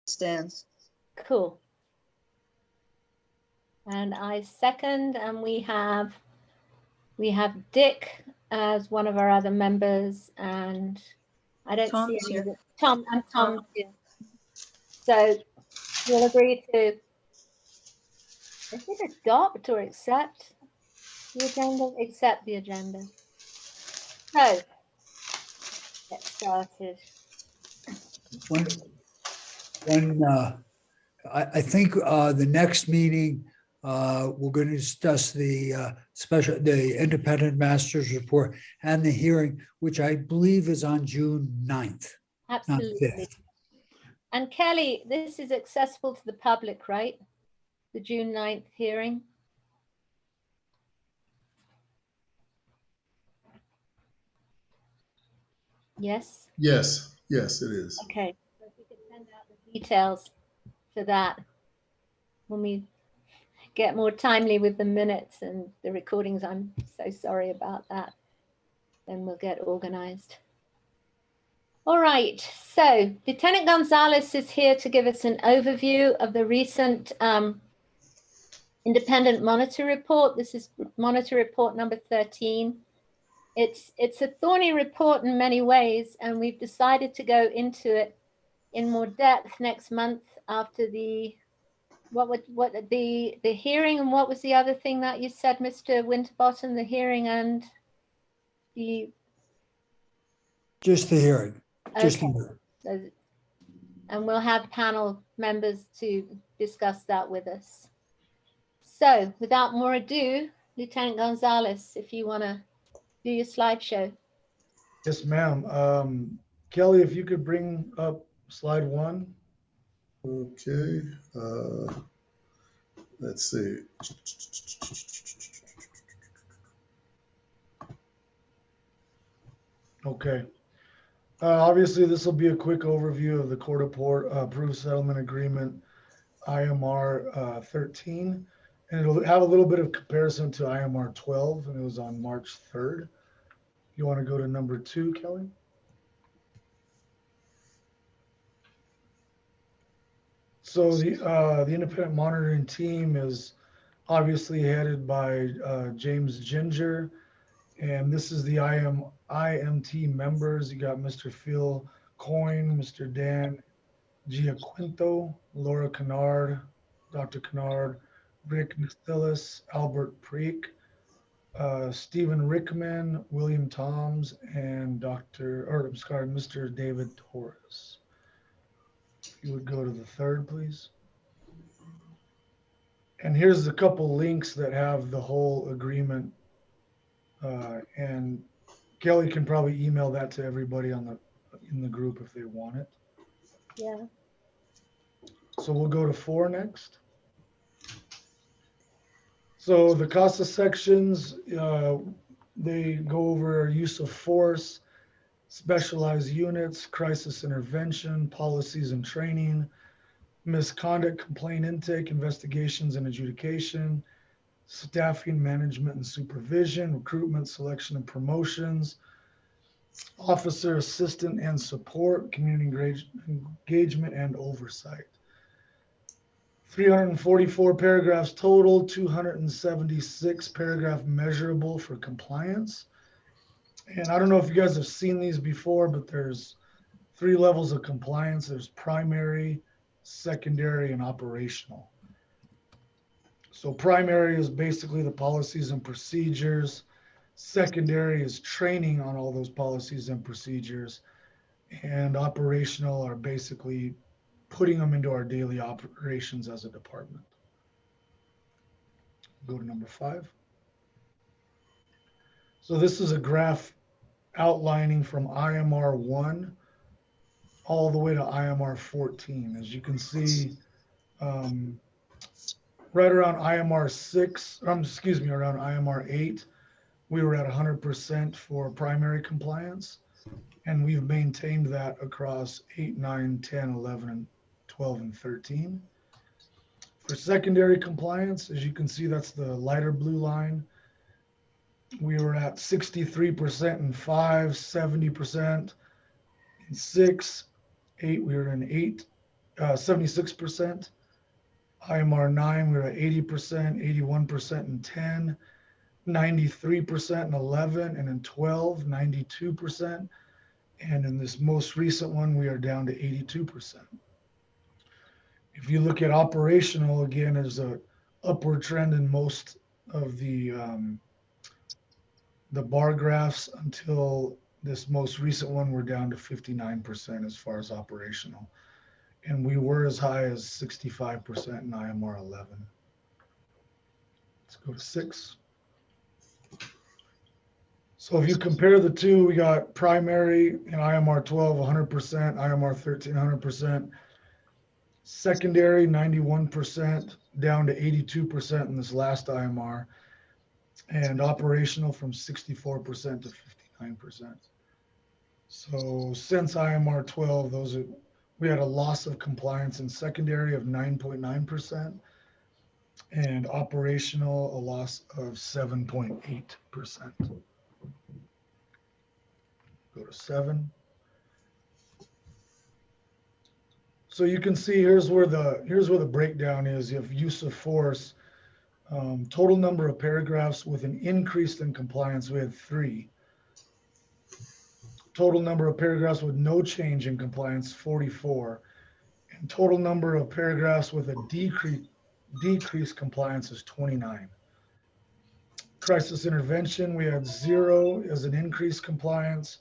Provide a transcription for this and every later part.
stands. Cool. And I second, and we have Dick as one of our other members, and I don't Tom's see any here. of it. Tom and Tom too. So we'll agree to, is it adopt or accept the agenda? Accept the agenda. So get started. I think the next meeting, we're going to discuss the independent master's report and the hearing, which I believe is on June 9th. Absolutely. 5th. And Kelly, this is accessible to the public, right? The June 9th hearing. Yes? Yes, yes, it is. Okay. So if we could send out the details for that when we get more timely with the minutes and the recordings. I'm so sorry about that. Then we'll get organized. All right. So Lieutenant Gonzalez is here to give us an overview of the recent independent monitor report. This is monitor report number 13. It's a thorny report in many ways, and we've decided to go into it in more depth next month after the hearing. And what was the other thing that you said, Mr. Winterbottom? The hearing and the Just the hearing. Just okay. the hearing. So, and we'll have panel members to discuss that with us. So without more ado, Lieutenant Gonzalez, if you want to do your slideshow. Yes, ma'am. Kelly, if you could bring up slide 1. Okay. Let's see. Okay. Obviously, this will be a quick overview of the court approved settlement agreement, IMR 13, and it'll have a little bit of comparison to IMR 12, and it was on March 3rd. You want to go to number 2, Kelly? So the independent monitoring team is obviously headed by James Ginger, and this is the IMT members. You got Mr. Phil Coyne, Mr. Dan Giaquinto, Laura Kennard, Dr. Kennard, Rick Nastillis, Albert Preek, Stephen Rickman, William Toms, and Mr. David Torres. If you would go to the 3rd, please. And here's a couple links that have the whole agreement. And Kelly can probably email that to everybody in the group if they want it. Yeah. So we'll go to 4 next. So the CASA sections, they go over use of force, specialized units, crisis intervention, policies and training, misconduct, complaint intake, investigations and adjudication, staffing, management and supervision, recruitment, selection and promotions, officer assistant and support, community engagement and oversight. 344 paragraphs total, 276 paragraph measurable for compliance. And I don't know if you guys have seen these before, but there's 3 levels of compliance. There's primary, secondary, and operational. So primary is basically the policies and procedures. Secondary is training on all those policies and procedures. And operational are basically putting them into our daily operations as a department. Go to number 5. So this is a graph outlining from IMR 1 all the way to IMR 14. As you can see, right around IMR 6, around IMR 8, we were at 100% for primary compliance, and we've maintained that across 8, 9, 10, 11, 12, and 13. For secondary compliance, as you can see, that's the lighter blue line. We were at 63% in 5, 70% in 6, 8, we were in 8, 76%. IMR 9, we were at 80%, 81% in 10, 93% in 11, and in 12, 92%. And in this most recent one, we are down to 82%. If you look at operational, again, there's a upward trend in most of the bar graphs until this most recent one, we're down to 59% as far as operational. And we were as high as 65% in IMR 11. Let's go to 6. So if you compare the two, we got primary in IMR 12, 100%, IMR 13, 100%. Secondary, 91%, down to 82% in this last IMR. And operational from 64% to 59%. So since IMR 12, we had a loss of compliance in secondary of 9.9% and operational a loss of 7.8%. Go to 7. So you can see here's where the breakdown is. You have use of force. Total number of paragraphs with an increase in compliance, we had 3. Total number of paragraphs with no change in compliance, 44. And total number of paragraphs with a decreased compliance is 29. Crisis intervention, we had 0 as an increased compliance,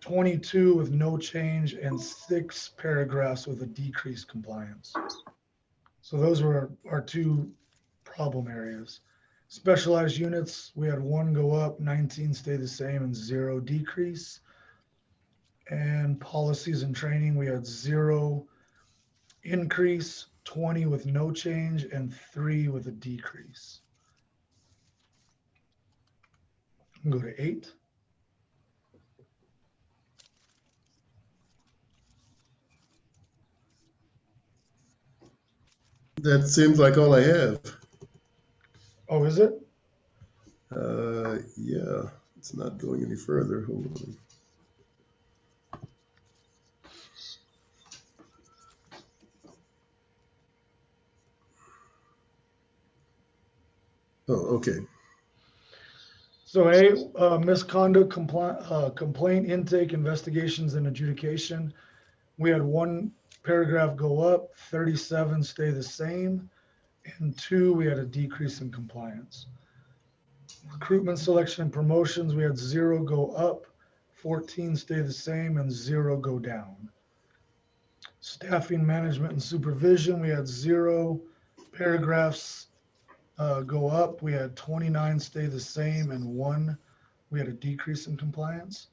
22 with no change, and 6 paragraphs with a decreased compliance. So those were our 2 problem areas. Specialized units, we had 1 go up, 19 stay the same, and 0 decrease. And policies and training, we had 0 increase, 20 with no change, and 3 with a decrease. Go to 8. That seems like all I have. Oh, is it? Yeah, it's not going any further. Hold on. Oh, okay. So A, misconduct complaint intake, investigations, and adjudication. We had 1 paragraph go up, 37 stay the same, and 2, we had a decrease in compliance. Recruitment, selection, and promotions, we had 0 go up, 14 stay the same, and 0 go down. Staffing, management, and supervision, we had 0 paragraphs go up. We had 29 stay the same, and 1, we had a decrease in compliance.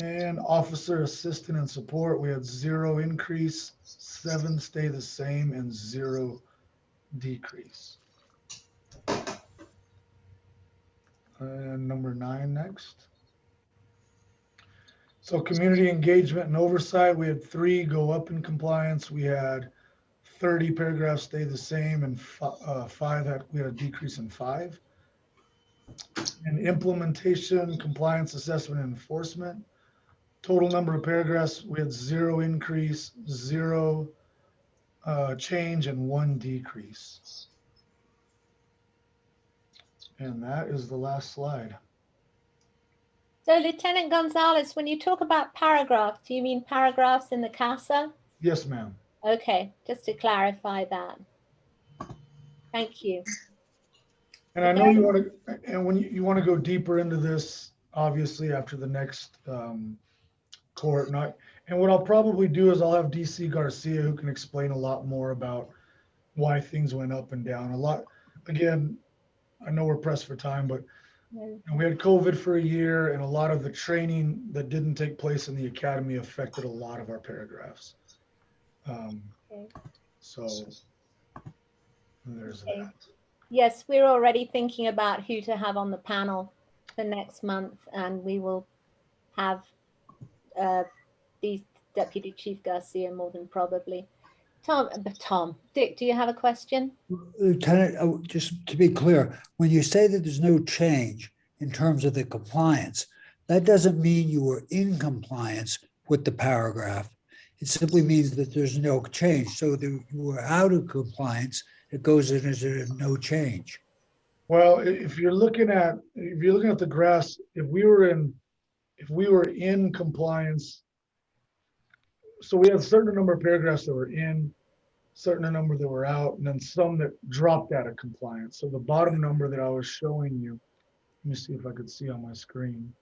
And officer, assistant, and support, we had 0 increase, 7 stay the same, and 0 decrease. And number 9 next. So community engagement and oversight, we had 3 go up in compliance. We had 30 paragraphs stay the same, and 5 we had a decrease in 5. And implementation, compliance, assessment, and enforcement. Total number of paragraphs, we had 0 increase, 0 change, and 1 decrease. And that is the last slide. So Lieutenant Gonzalez, when you talk about paragraphs, do you mean paragraphs in the CASA? Yes, ma'am. Okay, just to clarify that. Thank you. And I know you want to, and when you want to go deeper into this, obviously after the next court night. And what I'll probably do is I'll have DC Garcia, who can explain a lot more about why things went up and down. Again, I know we're pressed for time, but we had COVID for a year, and a lot of the training that didn't take place in the academy affected a lot of our paragraphs. Okay. So there's that. Yes, we're already thinking about who to have on the panel for next month, and we will have the Deputy Chief Garcia more than probably. Tom, Dick, do you have a question? Lieutenant, just to be clear, when you say that there's no change in terms of the compliance, that doesn't mean you were in compliance with the paragraph. It simply means that there's no change. So you were out of compliance, it goes in as a no change. Well, if you're looking at the graphs, if we were in compliance, so we have a certain number of paragraphs that were in, certain number that were out, and then some that dropped out of compliance. So the bottom number that I was showing you, let me see if I could see on my screen.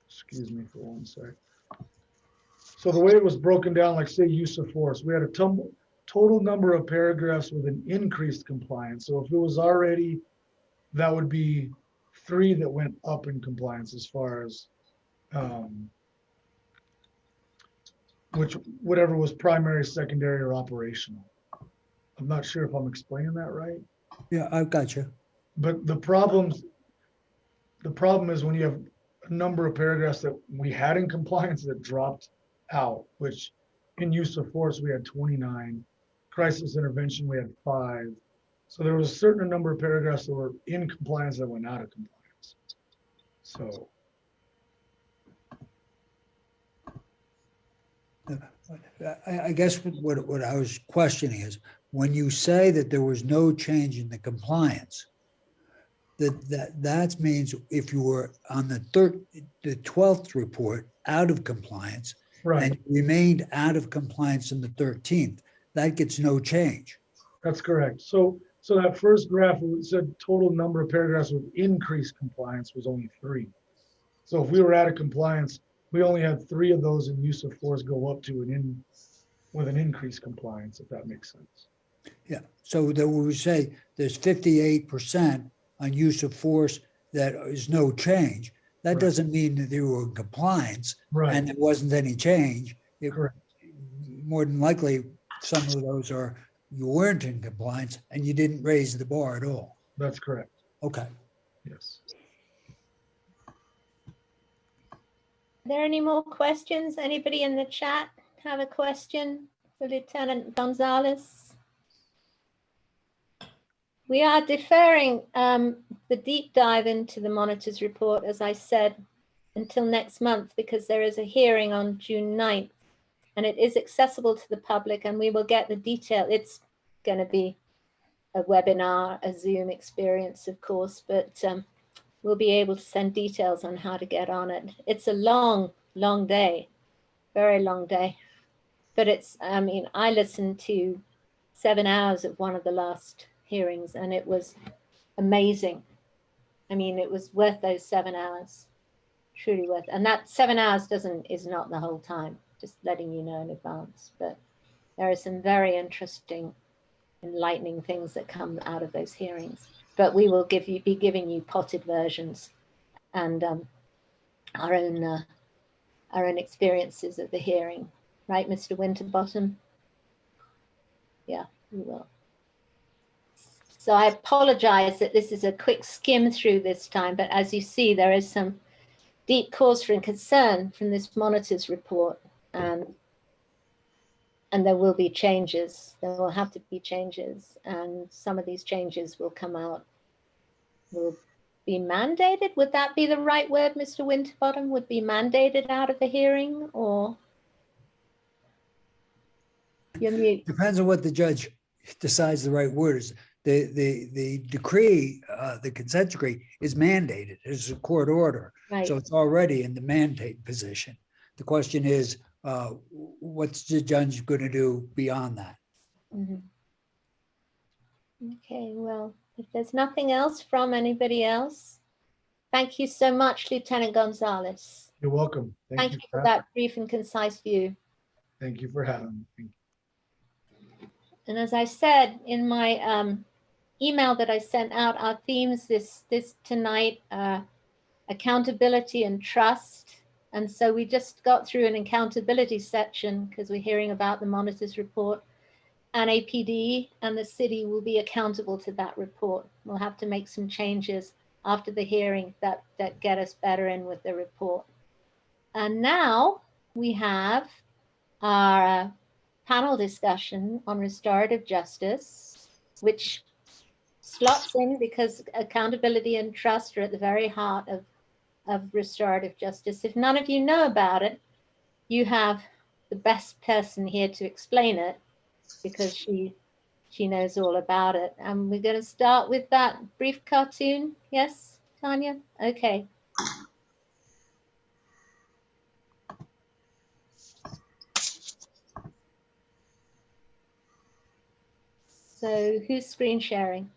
Excuse me for one sec. So the way it was broken down, like say use of force, we had a total number of paragraphs with an increased compliance. So if it was already, that would be 3 that went up in compliance as far as whatever was primary, secondary, or operational. I'm not sure if I'm explaining that right. Yeah, I've got you. But the problem is when you have a number of paragraphs that we had in compliance that dropped out, which in use of force, we had 29, crisis intervention, we had 5. So there was a certain number of paragraphs that were in compliance that went out of compliance. So. I guess what I was questioning is when you say that there was no change in the compliance, that means if you were on the 12th report out of compliance, Right. and remained out of compliance in the 13th, that gets no change. That's correct. So that first graph said total number of paragraphs with increased compliance was only 3. So if we were out of compliance, we only had 3 of those in use of force go up to with an increased compliance, if that makes sense. Yeah. So that we would say there's 58% on use of force that is no change. That Right. doesn't mean that they were in compliance Right. and there wasn't any change. Correct. More than likely, some of those are you weren't in compliance and you didn't raise the bar at all. That's correct. Okay. Yes. Are there any more questions? Anybody in the chat have a question for Lieutenant Gonzalez? We are deferring the deep dive into the monitor's report, as I said, until next month, because there is a hearing on June 9th, and it is accessible to the public, and we will get the detail. It's going to be a webinar, a Zoom experience, of course, but we'll be able to send details on how to get on it. It's a long, long day, very long day. But it's, I mean, I listened to 7 hours of one of the last hearings and it was amazing. I mean, it was worth those 7 hours, truly worth. And that 7 hours is not the whole time, just letting you know in advance. But there are some very interesting, enlightening things that come out of those hearings. But we will be giving you potted versions and our own experiences of the hearing, right, Mr. Winterbottom? Yeah, we will. So I apologize that this is a quick skim through this time, but as you see, there is some deep cause for concern from this monitor's report, and there will be changes. There will have to be changes, and some of these changes will come out, will be mandated. Would that be the right word, Mr. Winterbottom? Would be mandated out of the hearing, or? You're mute. Depends on what the judge decides the right word is. The decree, the consent decree is mandated. It's a court order. Right. So it's already in the mandate position. The question is, what's the judge going to do beyond that? Mm-hmm. Okay, well, if there's nothing else from anybody else, thank you so much, Lieutenant Gonzalez. You're welcome. Thank you for that brief and concise view. Thank you for having me. And as I said in my email that I sent out, our themes this tonight are accountability and trust. And so we just got through an accountability section because we're hearing about the monitor's report, and APD and the city will be accountable to that report. We'll have to make some changes after the hearing that get us better in with the report. And now we have our panel discussion on restorative justice, which slots in because accountability and trust are at the very heart of of restorative justice. If none of you know about it, you have the best person here to explain it, because she knows all about it. And we're going to start with that brief cartoon. Yes, Tonya? Okay. So who's screen sharing?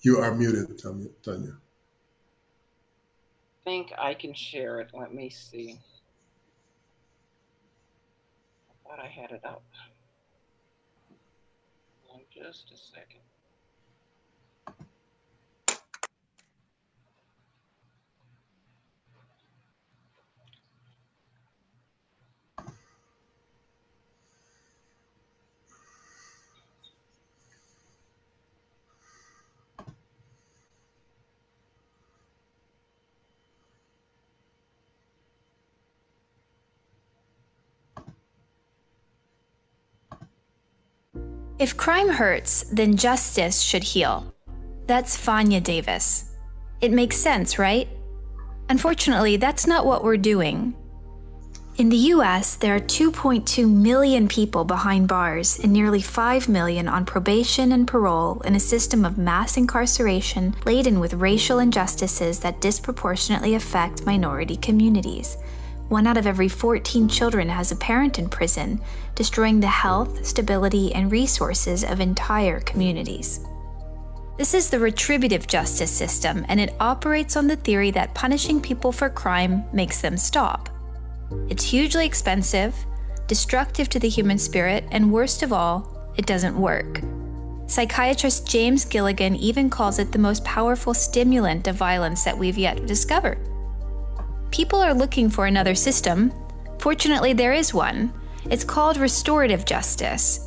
You are muted, Tonya. I think I can share it. Let me see. I thought I had it up. Hold on just a second. If crime hurts, then justice should heal. That's Fanya Davis. It makes sense, right? Unfortunately, that's not what we're doing. In the US, there are 2.2 million people behind bars and nearly 5 million on probation and parole in a system of mass incarceration laden with racial injustices that disproportionately affect minority communities. 1 out of every 14 children has a parent in prison, destroying the health, stability, and resources of entire communities. This is the retributive justice system, and it operates on the theory that punishing people for crime makes them stop. It's hugely expensive, destructive to the human spirit, and worst of all, it doesn't work. Psychiatrist James Gilligan even calls it the most powerful stimulant of violence that we've yet discovered. People are looking for another system. Fortunately, there is one. It's called restorative justice.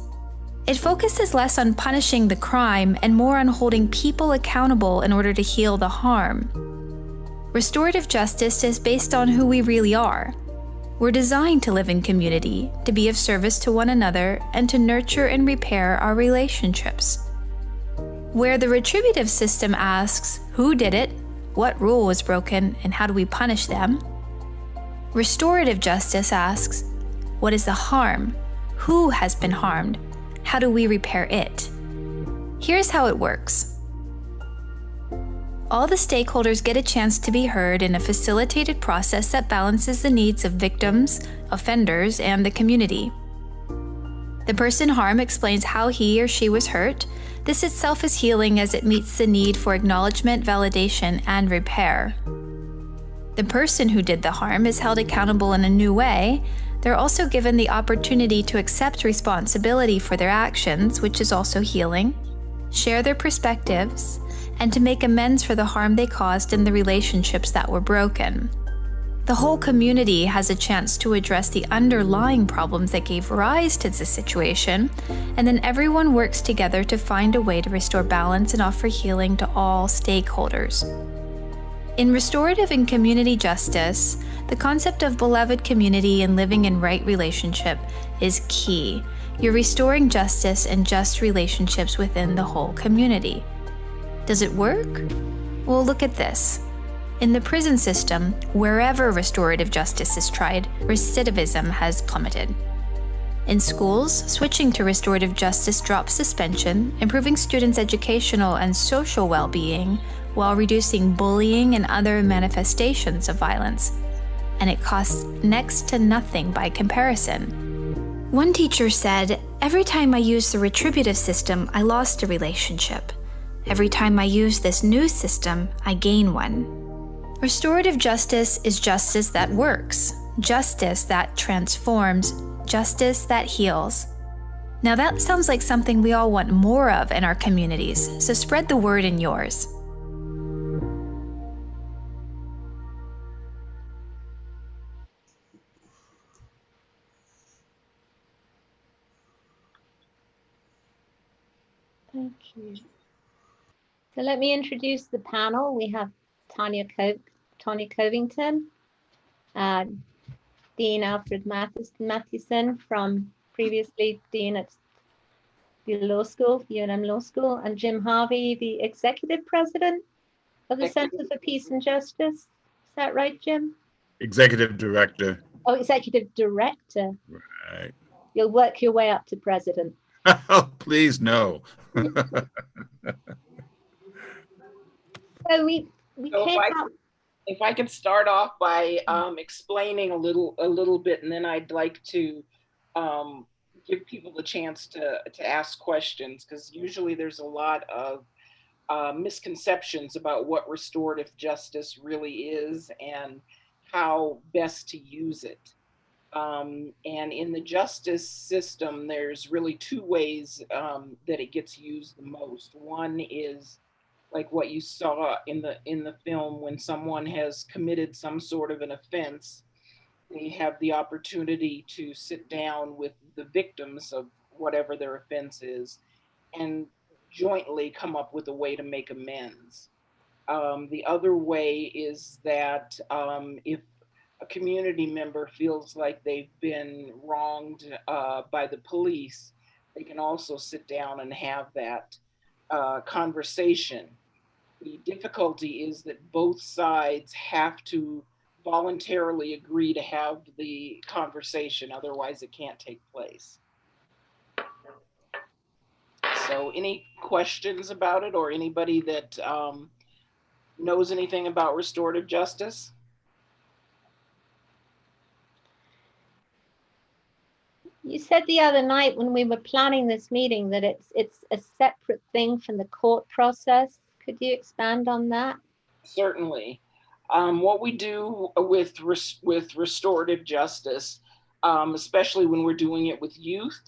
It focuses less on punishing the crime and more on holding people accountable in order to heal the harm. Restorative justice is based on who we really are. We're designed to live in community, to be of service to one another, and to nurture and repair our relationships. Where the retributive system asks, who did it? What rule was broken, and how do we punish them? Restorative justice asks, what is the harm? Who has been harmed? How do we repair it? Here's how it works. All the stakeholders get a chance to be heard in a facilitated process that balances the needs of victims, offenders, and the community. The person harmed explains how he or she was hurt. This itself is healing as it meets the need for acknowledgement, validation, and repair. The person who did the harm is held accountable in a new way. They're also given the opportunity to accept responsibility for their actions, which is also healing, share their perspectives, and to make amends for the harm they caused in the relationships that were broken. The whole community has a chance to address the underlying problems that gave rise to the situation, and then everyone works together to find a way to restore balance and offer healing to all stakeholders. In restorative and community justice, the concept of beloved community and living in right relationship is key. You're restoring justice and just relationships within the whole community. Does it work? Well, look at this. In the prison system, wherever restorative justice is tried, recidivism has plummeted. In schools, switching to restorative justice drops suspension, improving students' educational and social well-being, while reducing bullying and other manifestations of violence. And it costs next to nothing by comparison. One teacher said, "Every time I used the retributive system, I lost a relationship. Every time I use this new system, I gain one." Restorative justice is justice that works, justice that transforms, justice that heals. Now that sounds like something we all want more of in our communities, so spread the word in yours. Thank you. So let me introduce the panel. We have Tonya Covington, Dean Alfred Mathewson, from previously Dean at the law school, UNM Law School, and Jim Harvey, the executive president of the Center for Peace and Justice. Is that right, Jim? Executive Director. Oh, executive director. Right. You'll work your way up to president. Oh, please no. So we So came up. if I could start off by explaining a little bit, and then I'd like to give people the chance to ask questions, because usually there's a lot of misconceptions about what restorative justice really is and how best to use it. And in the justice system, there's really two ways that it gets used the most. One is like what you saw in the film, when someone has committed some sort of an offense, they have the opportunity to sit down with the victims of whatever their offense is and jointly come up with a way to make amends. The other way is that if a community member feels like they've been wronged by the police, they can also sit down and have that conversation. The difficulty is that both sides have to voluntarily agree to have the conversation, otherwise it can't take place. So any questions about it, or anybody that knows anything about restorative justice? You said the other night when we were planning this meeting that it's a separate thing from the court process. Could you expand on that? Certainly. What we do with restorative justice, especially when we're doing it with youth,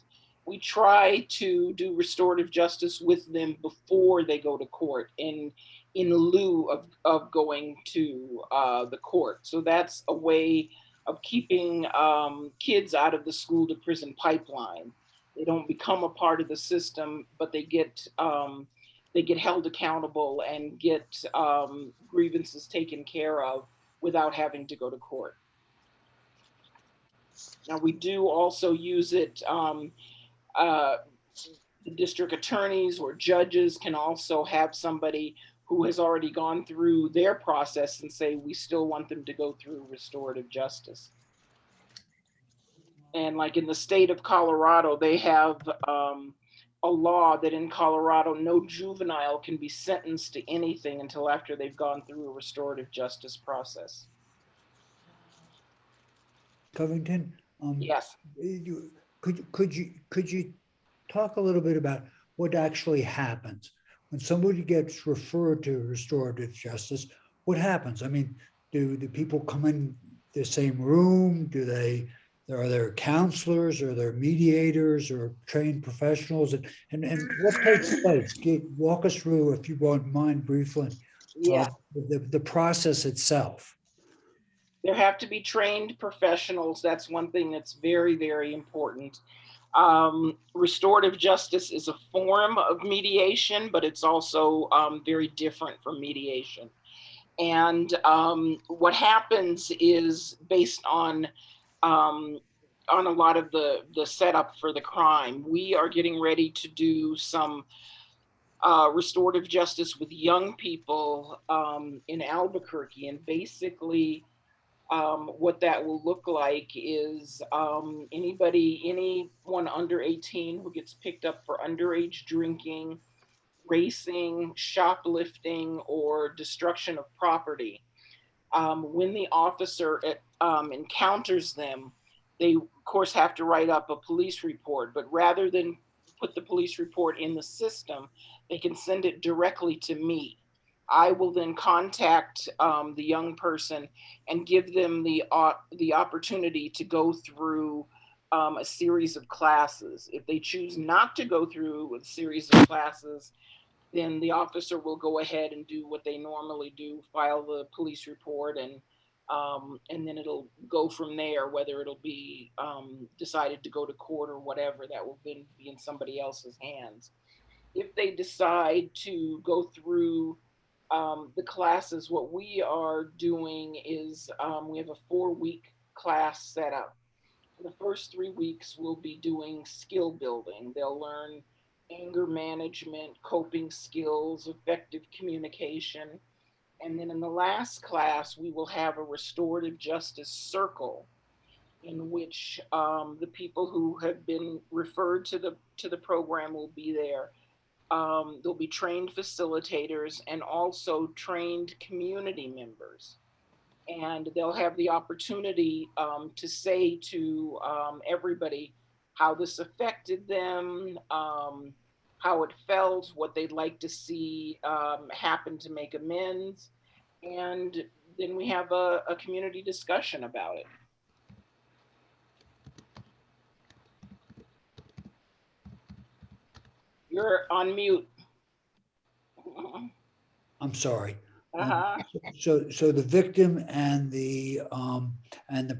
we try to do restorative justice with them before they go to court, in lieu of going to the court. So that's a way of keeping kids out of the school to prison pipeline. They don't become a part of the system, but they get held accountable and get grievances taken care of without having to go to court. Now, we do also use it, the district attorneys or judges can also have somebody who has already gone through their process and say, we still want them to go through restorative justice. And like in the state of Colorado, they have a law that in Colorado, no juvenile can be sentenced to anything until after they've gone through a restorative justice process. Covington? Yes. Could you talk a little bit about what actually happens when somebody gets referred to restorative justice? What happens? I mean, do people come in the same room? Are there counselors, or there mediators, or trained professionals, and what takes place? Walk us through, if you won't mind, briefly, the process itself. There have to be trained professionals. That's one thing that's very, very important. Restorative justice is a form of mediation, but it's also very different from mediation. And what happens is, based on a lot of the setup for the crime, we are getting ready to do some restorative justice with young people in Albuquerque. And basically what that will look like is anyone under 18 who gets picked up for underage drinking, racing, shoplifting, or destruction of property. When the officer encounters them, they of course have to write up a police report, but rather than put the police report in the system, they can send it directly to me. I will then contact the young person and give them the opportunity to go through a series of classes. If they choose not to go through a series of classes, then the officer will go ahead and do what they normally do, file the police report, and then it'll go from there, whether it'll be decided to go to court or whatever. That will then be in somebody else's hands. If they decide to go through the classes, what we are doing is we have a 4-week class set up. For the first 3 weeks, we'll be doing skill building. They'll learn anger management, coping skills, effective communication. And then in the last class, we will have a restorative justice circle in which the people who have been referred to the program will be there. There'll be trained facilitators and also trained community members. And they'll have the opportunity to say to everybody how this affected them, how it felt, what they'd like to see happen to make amends. And then we have a community discussion about it. You're on mute. I'm sorry. Uh-huh. So the victim and the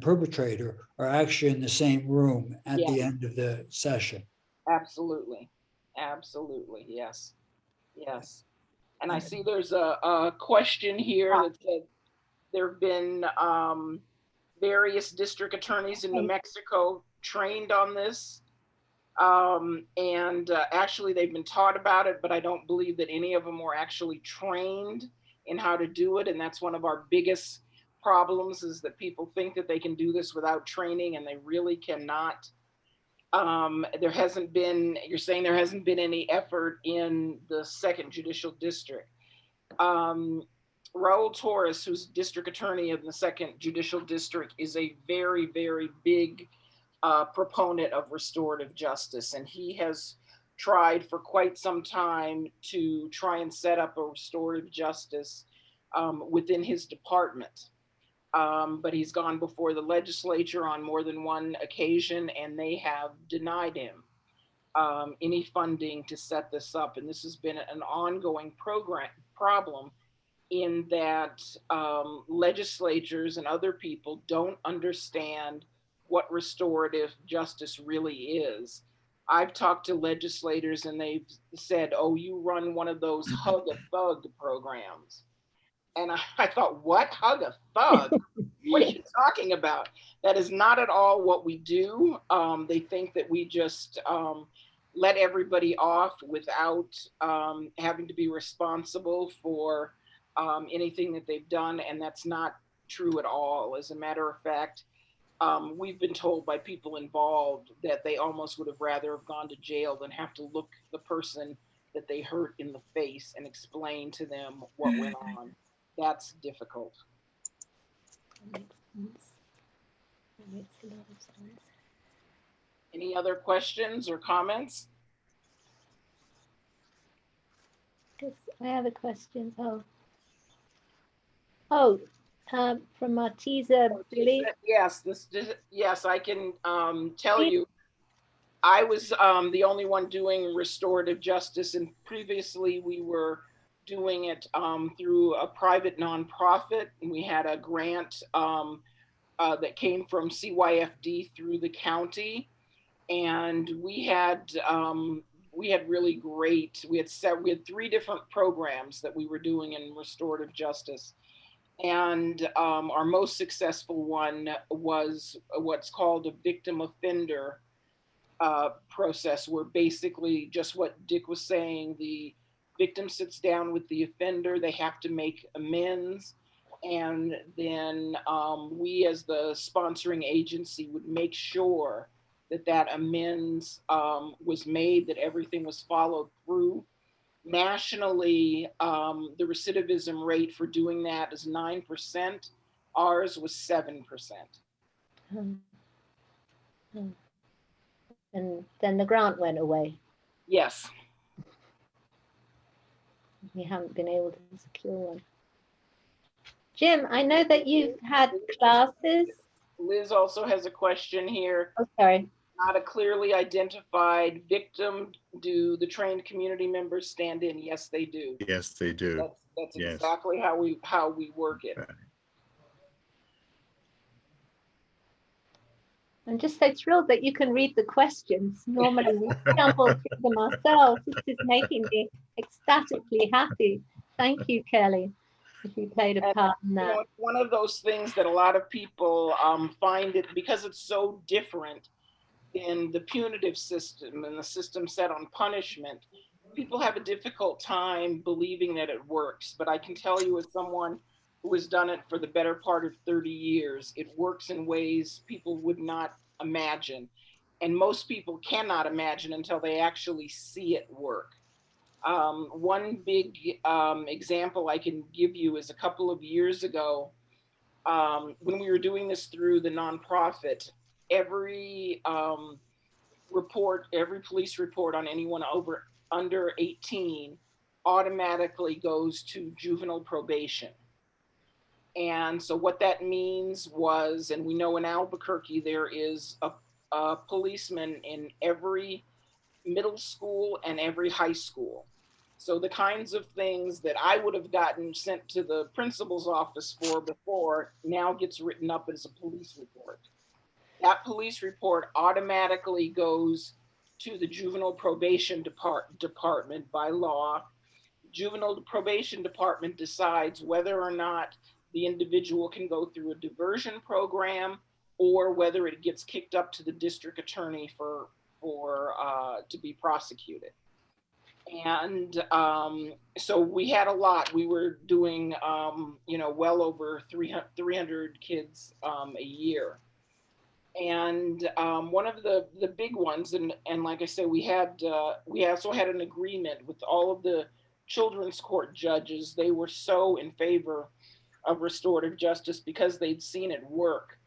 perpetrator are actually in the same room at the end of the session. Absolutely. Absolutely. Yes. Yes. And I see there's a question here that said there have been various district attorneys in New Mexico trained on this. Actually, they've been taught about it, but I don't believe that any of them were actually trained in how to do it. And that's one of our biggest problems, is that people think that they can do this without training, and they really cannot. There hasn't been, you're saying there hasn't been any effort in the 2nd Judicial District. Raul Torres, who's district attorney of the 2nd Judicial District, is a very, very big proponent of restorative justice. And he has tried for quite some time to try and set up a restorative justice within his department. But he's gone before the legislature on more than one occasion, and they have denied him any funding to set this up. And this has been an ongoing problem in that legislatures and other people don't understand what restorative justice really is. I've talked to legislators and they've said, oh, you run one of those hug a thug programs. And I thought, what? Hug a thug? What are you talking about? That is not at all what we do. They think that we just let everybody off without having to be responsible for anything that they've done. And that's not true at all. As a matter of fact, we've been told by people involved that they almost would have rather have gone to jail than have to look the person that they hurt in the face and explain to them what went on. That's difficult. That makes sense. That makes a lot of sense. Any other questions or comments? Yes, I have a question. From Martiza Billy. Yes, yes, I can tell you. I was the only one doing restorative justice, and previously we were doing it through a private nonprofit, and we had a grant that came from CYFD through the county, and we had really great. We had 3 different programs that we were doing in restorative justice. And our most successful one was what's called a victim offender process, where basically just what Dick was saying, the victim sits down with the offender, they have to make amends, and then we as the sponsoring agency would make sure that that amends was made, that everything was followed through. Nationally, the recidivism rate for doing that is 9%. Ours was 7%. And then the grant went away. Yes. We haven't been able to secure one. Jim, I know that you've had classes. Liz also has a question here. Oh, sorry. Not a clearly identified victim. Do the trained community members stand in? Yes, they do. Yes, they do. That's Yes. exactly how we work it. I'm just so thrilled that you can read the questions. Normally we stumble through them ourselves. This is making me ecstatically happy. Thank you, Kelly, if you played a part in that. You know, it's one of those things that a lot of people find it, because it's so different. in the punitive system and the system set on punishment, people have a difficult time believing that it works. But I can tell you, as someone who has done it for the better part of 30 years, it works in ways people would not imagine. And most people cannot imagine until they actually see it work. One big example I can give you is a couple of years ago, when we were doing this through the nonprofit, every every police report on anyone under 18 automatically goes to juvenile probation. And so what that means was, and we know in Albuquerque, there is a policeman in every middle school and every high school. So the kinds of things that I would have gotten sent to the principal's office for before now gets written up as a police report. That police report automatically goes to the juvenile probation department by law. Juvenile probation department decides whether or not the individual can go through a diversion program or whether it gets kicked up to the district attorney for to be prosecuted. And so we had a lot. We were doing, well over 300 kids a year. And one of the big ones, and like I said, we also had an agreement with all of the children's court judges. They were so in favor of restorative justice because they'd seen it work,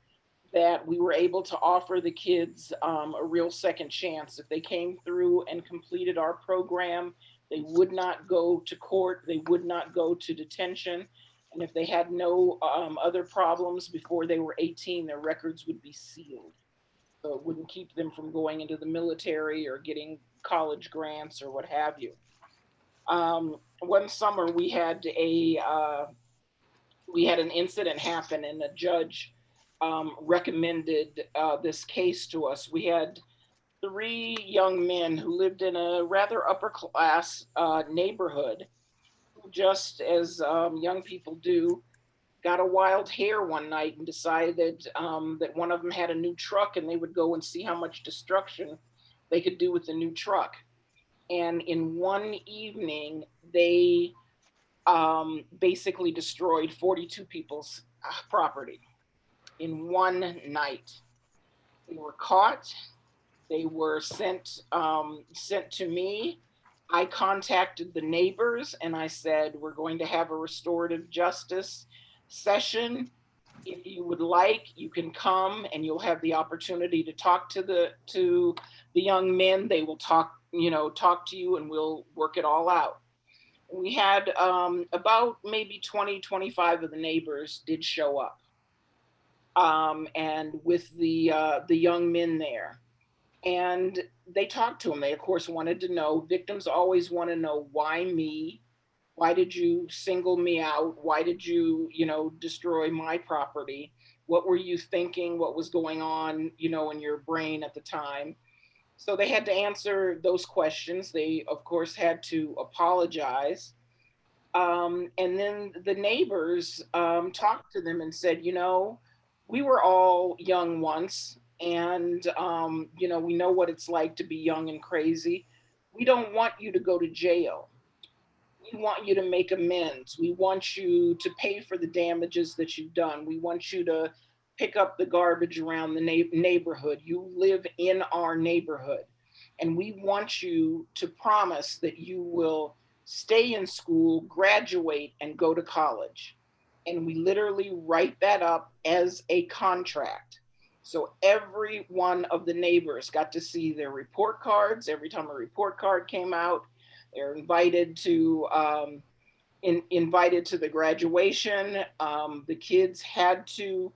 that we were able to offer the kids a real second chance. If they came through and completed our program, they would not go to court, they would not go to detention. And if they had no other problems before they were 18, their records would be sealed. So it wouldn't keep them from going into the military or getting college grants or what have you. One summer we had an incident happen, and a judge recommended this case to us. We had 3 young men who lived in a rather upper class neighborhood, who, just as young people do, got a wild hair one night and decided that one of them had a new truck and they would go and see how much destruction they could do with the new truck. And in one evening, they basically destroyed 42 people's property in one night. They were caught. They were sent to me. I contacted the neighbors and I said, we're going to have a restorative justice session. If you would like, you can come and you'll have the opportunity to talk to the young men. They will talk to you and we'll work it all out. We had about maybe 20, 25 of the neighbors did show up. And with the young men there. And they talked to them. They, of course, wanted to know, victims always want to know, why me? Why did you single me out? Why did you, destroy my property? What were you thinking? What was going on, in your brain at the time? So they had to answer those questions. They, of course, had to apologize. And then the neighbors talked to them and said, we were all young once, and we know what it's like to be young and crazy. We don't want you to go to jail. We want you to make amends. We want you to pay for the damages that you've done. We want you to pick up the garbage around the neighborhood. You live in our neighborhood, and we want you to promise that you will stay in school, graduate, and go to college. And we literally write that up as a contract. So every one of the neighbors got to see their report cards. Every time a report card came out, they're invited to the graduation. The kids had to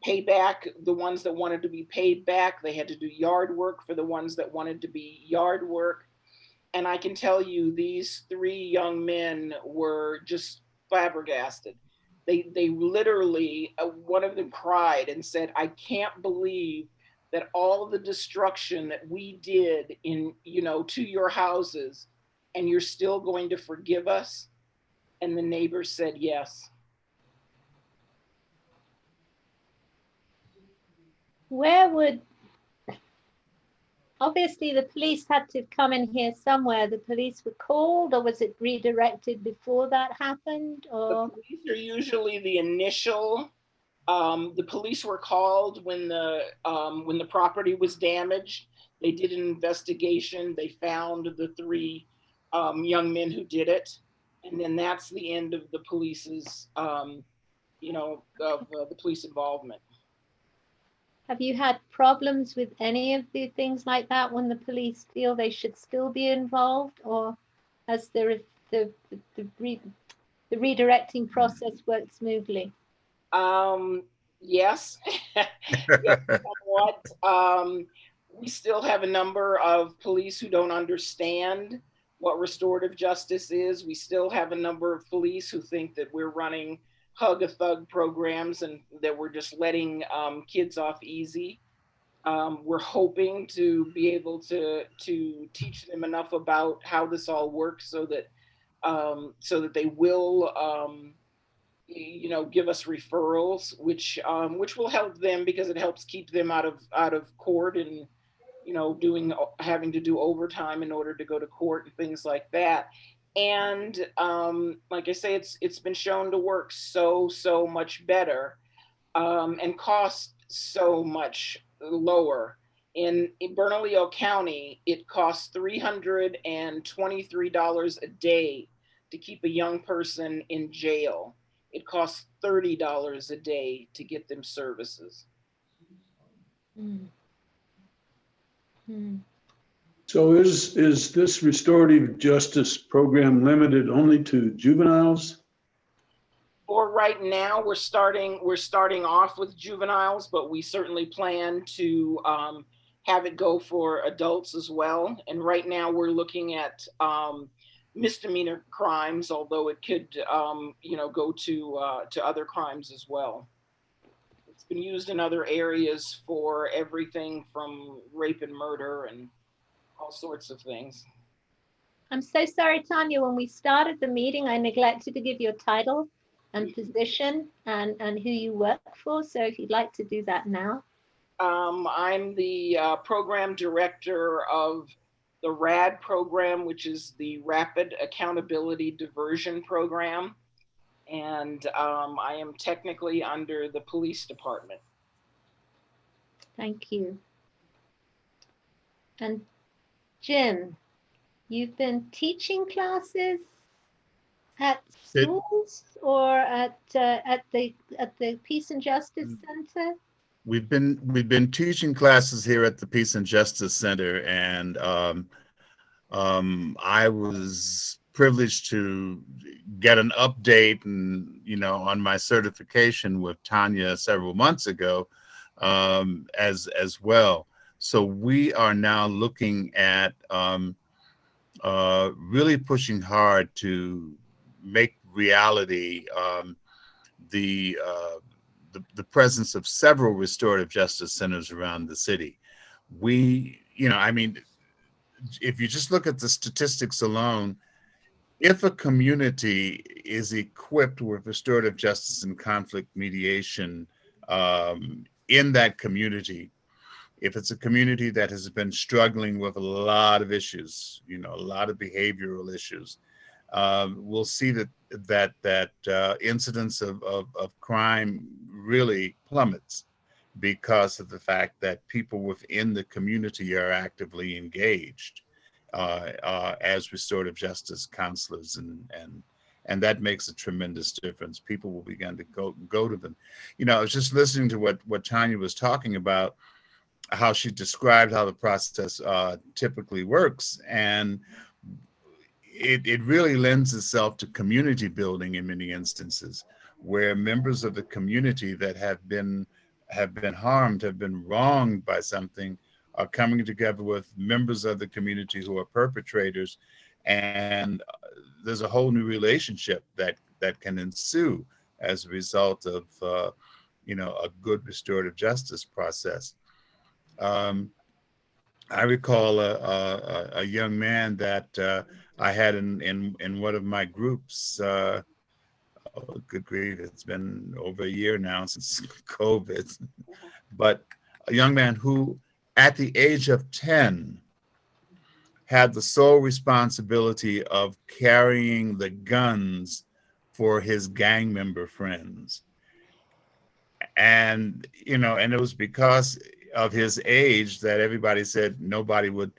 pay back the ones that wanted to be paid back. They had to do yard work for the ones that wanted to be yard work. And I can tell you, these 3 young men were just flabbergasted. They literally, one of them cried and said, I can't believe that all the destruction that we did to your houses, and you're still going to forgive us? And the neighbors said yes. Where would obviously the police had to come in here somewhere. The police were called, or was it redirected before that happened? The Or police are usually the initial. The police were called when the property was damaged. They did an investigation. They found the three young men who did it, and then that's the end of the police's, the police involvement. have you had problems with any of the things like that when the police feel they should still be involved, or has the redirecting process worked smoothly? Yes, yes, somewhat. We still have a number of police who don't understand what restorative justice is. We still have a number of police who think that we're running hug a thug programs and that we're just letting kids off easy. We're hoping to be able to teach them enough about how this all works so that they will give us referrals, which will help them because it helps keep them out of court and having to do overtime in order to go to court and things like that. And like I say, it's been shown to work so much better and cost so much lower. In Bernalillo County, it costs $323 a day to keep a young person in jail. It costs $30 a day to get them services. Hmm. Hmm. So is this restorative justice program limited only to juveniles? For right now, we're starting off with juveniles, but we certainly plan to have it go for adults as well. And right now we're looking at misdemeanor crimes, although it could go to other crimes as well. It's been used in other areas for everything from rape and murder and all sorts of things. I'm so sorry, Tonya, when we started the meeting, I neglected to give your title and position and who you work for. So if you'd like to do that now. I'm the program director of the RAD program, which is the Rapid Accountability Diversion program. And I am technically under the police department. Thank you. And Jim, you've been teaching classes at schools or at the Peace and Justice Center? We've been teaching classes here at the Peace and Justice Center, and I was privileged to get an update and on my certification with Tonya several months ago as well. So we are now looking at really pushing hard to make reality the presence of several restorative justice centers around the city. We, if you just look at the statistics alone, if a community is equipped with restorative justice and conflict mediation in that community, if it's a community that has been struggling with a lot of issues, a lot of behavioral issues, we'll see that incidence of crime really plummets because of the fact that people within the community are actively engaged as restorative justice counselors, and that makes a tremendous difference. People will begin to go to them. I was just listening to what Tonya was talking about, how she described how the process typically works, and it really lends itself to community building in many instances, where members of the community that have been harmed, have been wronged by something, are coming together with members of the community who are perpetrators, and there's a whole new relationship that can ensue as a result of a good restorative justice process. I recall a young man that I had in one of my groups. Oh, good grief, it's been over a year now since COVID, but a young man who at the age of 10, had the sole responsibility of carrying the guns for his gang member friends. And, you know, and it was because of his age that everybody said nobody would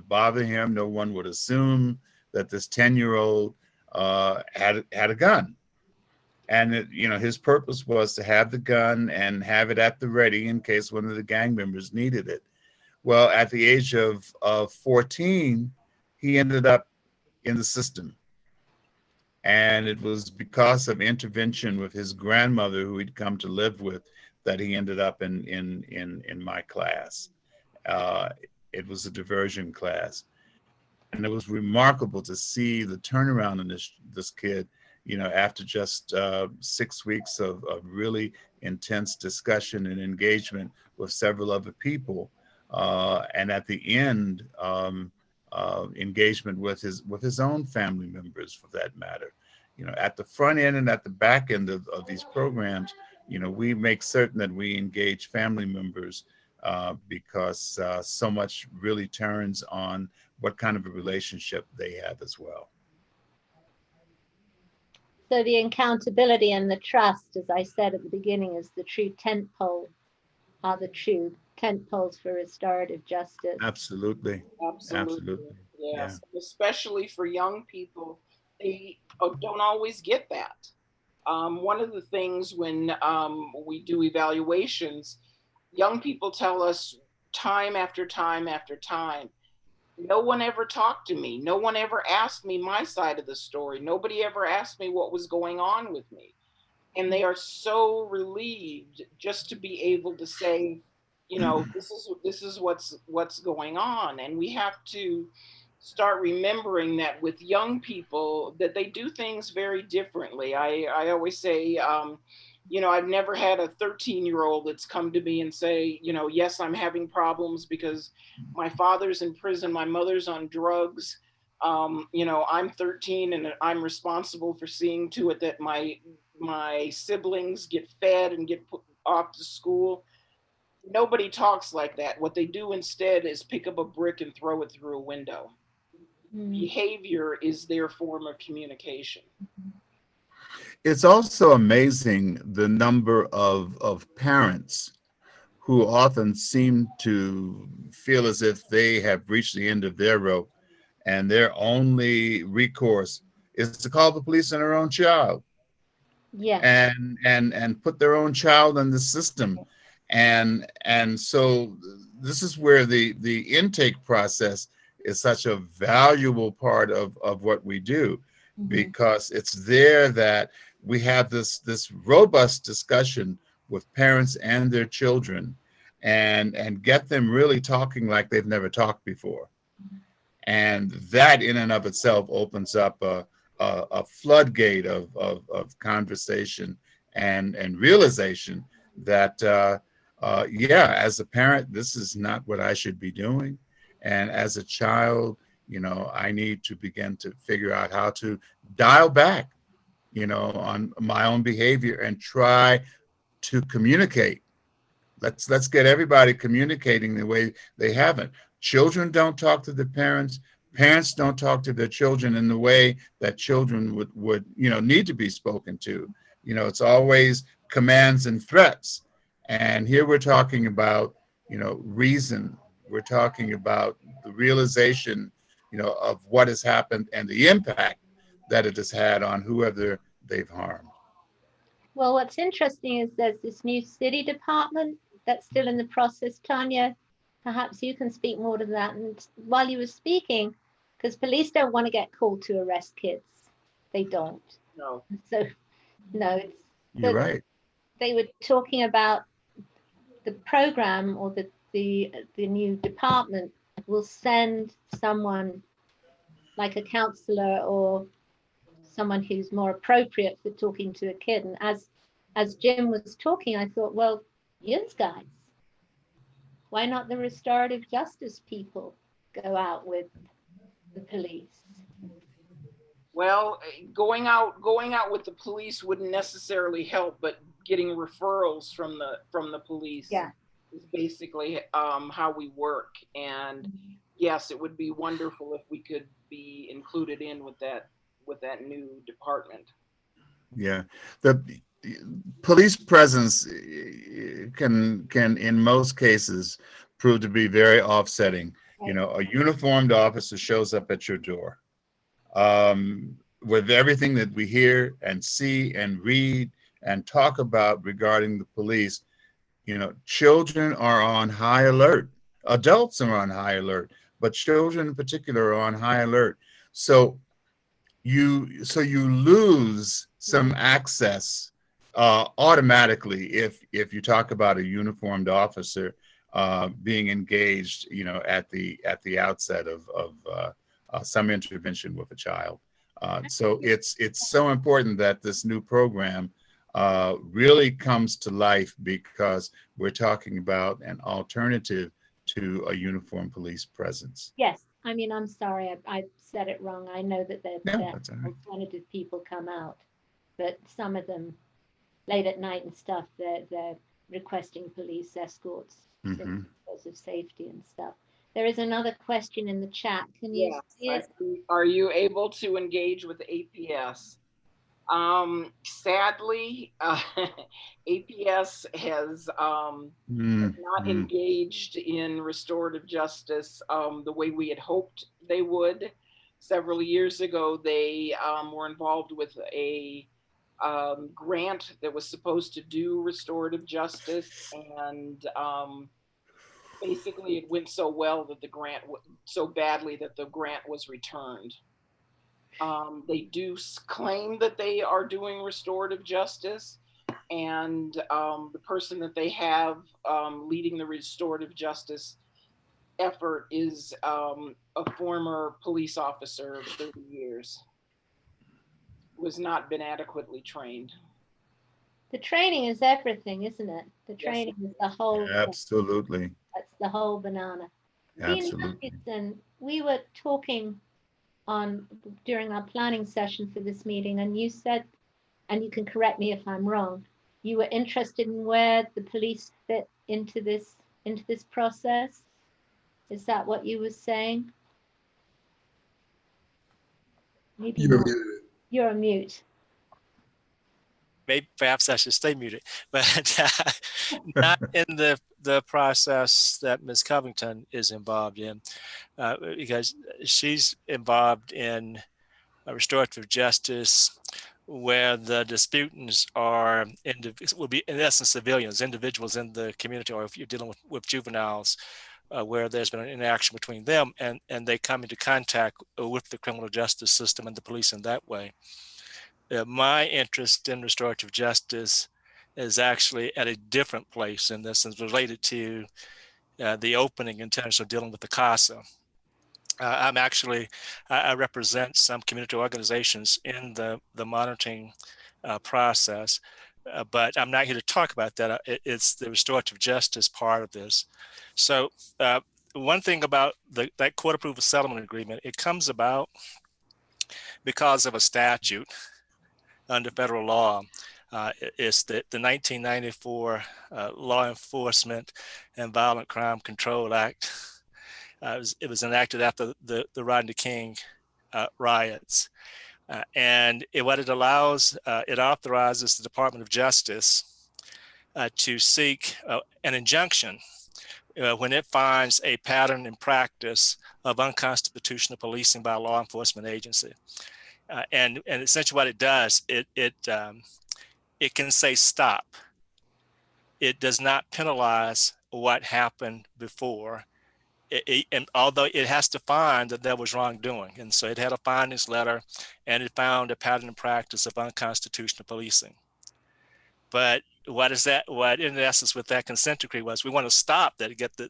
bother him. No one would assume that this 10-year-old had a gun. And it, you know, his purpose was to have the gun and have it at the ready in case one of the gang members needed it. Well, at the age of 14, he ended up in the system. And it was because of intervention with his grandmother, who he'd come to live with, that he ended up in my class. It was a diversion class. And it was remarkable to see the turnaround in this kid, you know, after just 6 weeks of really intense discussion and engagement with several other people. And at the end, engagement with his own family members, for that matter. You know, at the front end and at the back end of these programs, you know, we make certain that we engage family members because so much really turns on what kind of a relationship they have as well. So the accountability and the trust, as I said at the beginning, is the true tent pole, are the true tent poles for restorative justice. Absolutely. Absolutely. Yes, yeah. Especially for young people, they don't always get that. One of the things when we do evaluations, young people tell us time after time after time, no one ever talked to me. No one ever asked me my side of the story. Nobody ever asked me what was going on with me. And they are so relieved just to be able to say, you know, this is what's going on. And we have to start remembering that with young people, that they do things very differently. I always say, you know, I've never had a 13-year-old that's come to me and say, you know, yes, I'm having problems because my father's in prison, my mother's on drugs. You know, I'm 13 and I'm responsible for seeing to it that my siblings get fed and get put off to school. Nobody talks like that. What they do instead is pick up a brick and throw it through a window. Behavior is their form of communication. It's also amazing the number of parents who often seem to feel as if they have reached the end of their rope and their only recourse is to call the police on their own child. Yeah. And put their own child in the system. And so this is where the intake process is such a valuable part of what we do, because it's there that we have this robust discussion with parents and their children and get them really talking like they've never talked before. And that in and of itself opens up a floodgate of conversation and realization that, yeah, as a parent, this is not what I should be doing. And as a child, you know, I need to begin to figure out how to dial back, you know, on my own behavior and try to communicate. Let's get everybody communicating the way they haven't. Children don't talk to their parents. Parents don't talk to their children in the way that children would you know, need to be spoken to. You know, it's always commands and threats. And here we're talking about, you know, reason. We're talking about the realization, you know, of what has happened and the impact that it has had on whoever they've harmed. Well, what's interesting is there's this new city department that's still in the process. Tonya, perhaps you can speak more to that. And while you were speaking, because police don't want to get called to arrest kids. They don't. No. So, no, You're right. They were talking about the program, or the new department will send someone like a counselor or someone who's more appropriate for talking to a kid. And as Jim was talking, I thought, well, you guys, why not the restorative justice people go out with the police? Well, going out with the police wouldn't necessarily help, but getting referrals from the police. Yeah. is basically how we work. And yes, it would be wonderful if we could be included in with that new department. Yeah, the police presence can in most cases prove to be very offsetting. You know, a uniformed officer shows up at your door. With everything that we hear and see and read and talk about regarding the police, you know, children are on high alert. Adults are on high alert, but children in particular are on high alert. So you lose some access automatically if you talk about a uniformed officer being engaged, you know, at the outset of some intervention with a child. So it's so important that this new program really comes to life, because we're talking about an alternative to a uniformed police presence. Yes, I mean, I'm sorry, I said it wrong. I know that Yeah, that's all right. alternative people come out, but some of them late at night and stuff, they're requesting police escorts Mhm. because of safety and stuff. There is another question in the chat. Can you see it? Are you able to engage with APS? Sadly, APS has not engaged in restorative justice the way we had hoped they would. Several years ago, they were involved with a grant that was supposed to do restorative justice, and basically it went so well that the grant, so badly that the grant was returned. They do claim that they are doing restorative justice, and the person that they have leading the restorative justice effort is a former police officer of 30 years who has not been adequately trained. The training is everything, isn't it? The training is the whole. Absolutely. That's the whole banana. Absolutely. Dean, we were talking during our planning session for this meeting, and you said, and you can correct me if I'm wrong, you were interested in where the police fit into this process. Is that what you were saying? Maybe You're not. muted. You're on mute. Maybe perhaps I should stay muted, but not in the process that Ms. Covington is involved in, because she's involved in restorative justice, where the disputants will be in essence civilians, individuals in the community, or if you're dealing with juveniles, where there's been an interaction between them, and they come into contact with the criminal justice system and the police in that way. My interest in restorative justice is actually at a different place in this, and related to the opening in terms of dealing with the CASA. I represent some community organizations in the monitoring process, but I'm not here to talk about that. It's the restorative justice part of this. So one thing about that court approval settlement agreement, it comes about because of a statute under federal law. It's the 1994 Law Enforcement and Violent Crime Control Act. It was enacted after the Rodney King riots. And what it allows, it authorizes the Department of Justice to seek an injunction when it finds a pattern and practice of unconstitutional policing by a law enforcement agency. And essentially what it does, it can say stop. It does not penalize what happened before. And although it has to find that there was wrongdoing. And so it had a findings letter, and it found a pattern and practice of unconstitutional policing. But what in essence with that consent decree was, we want to stop that, get the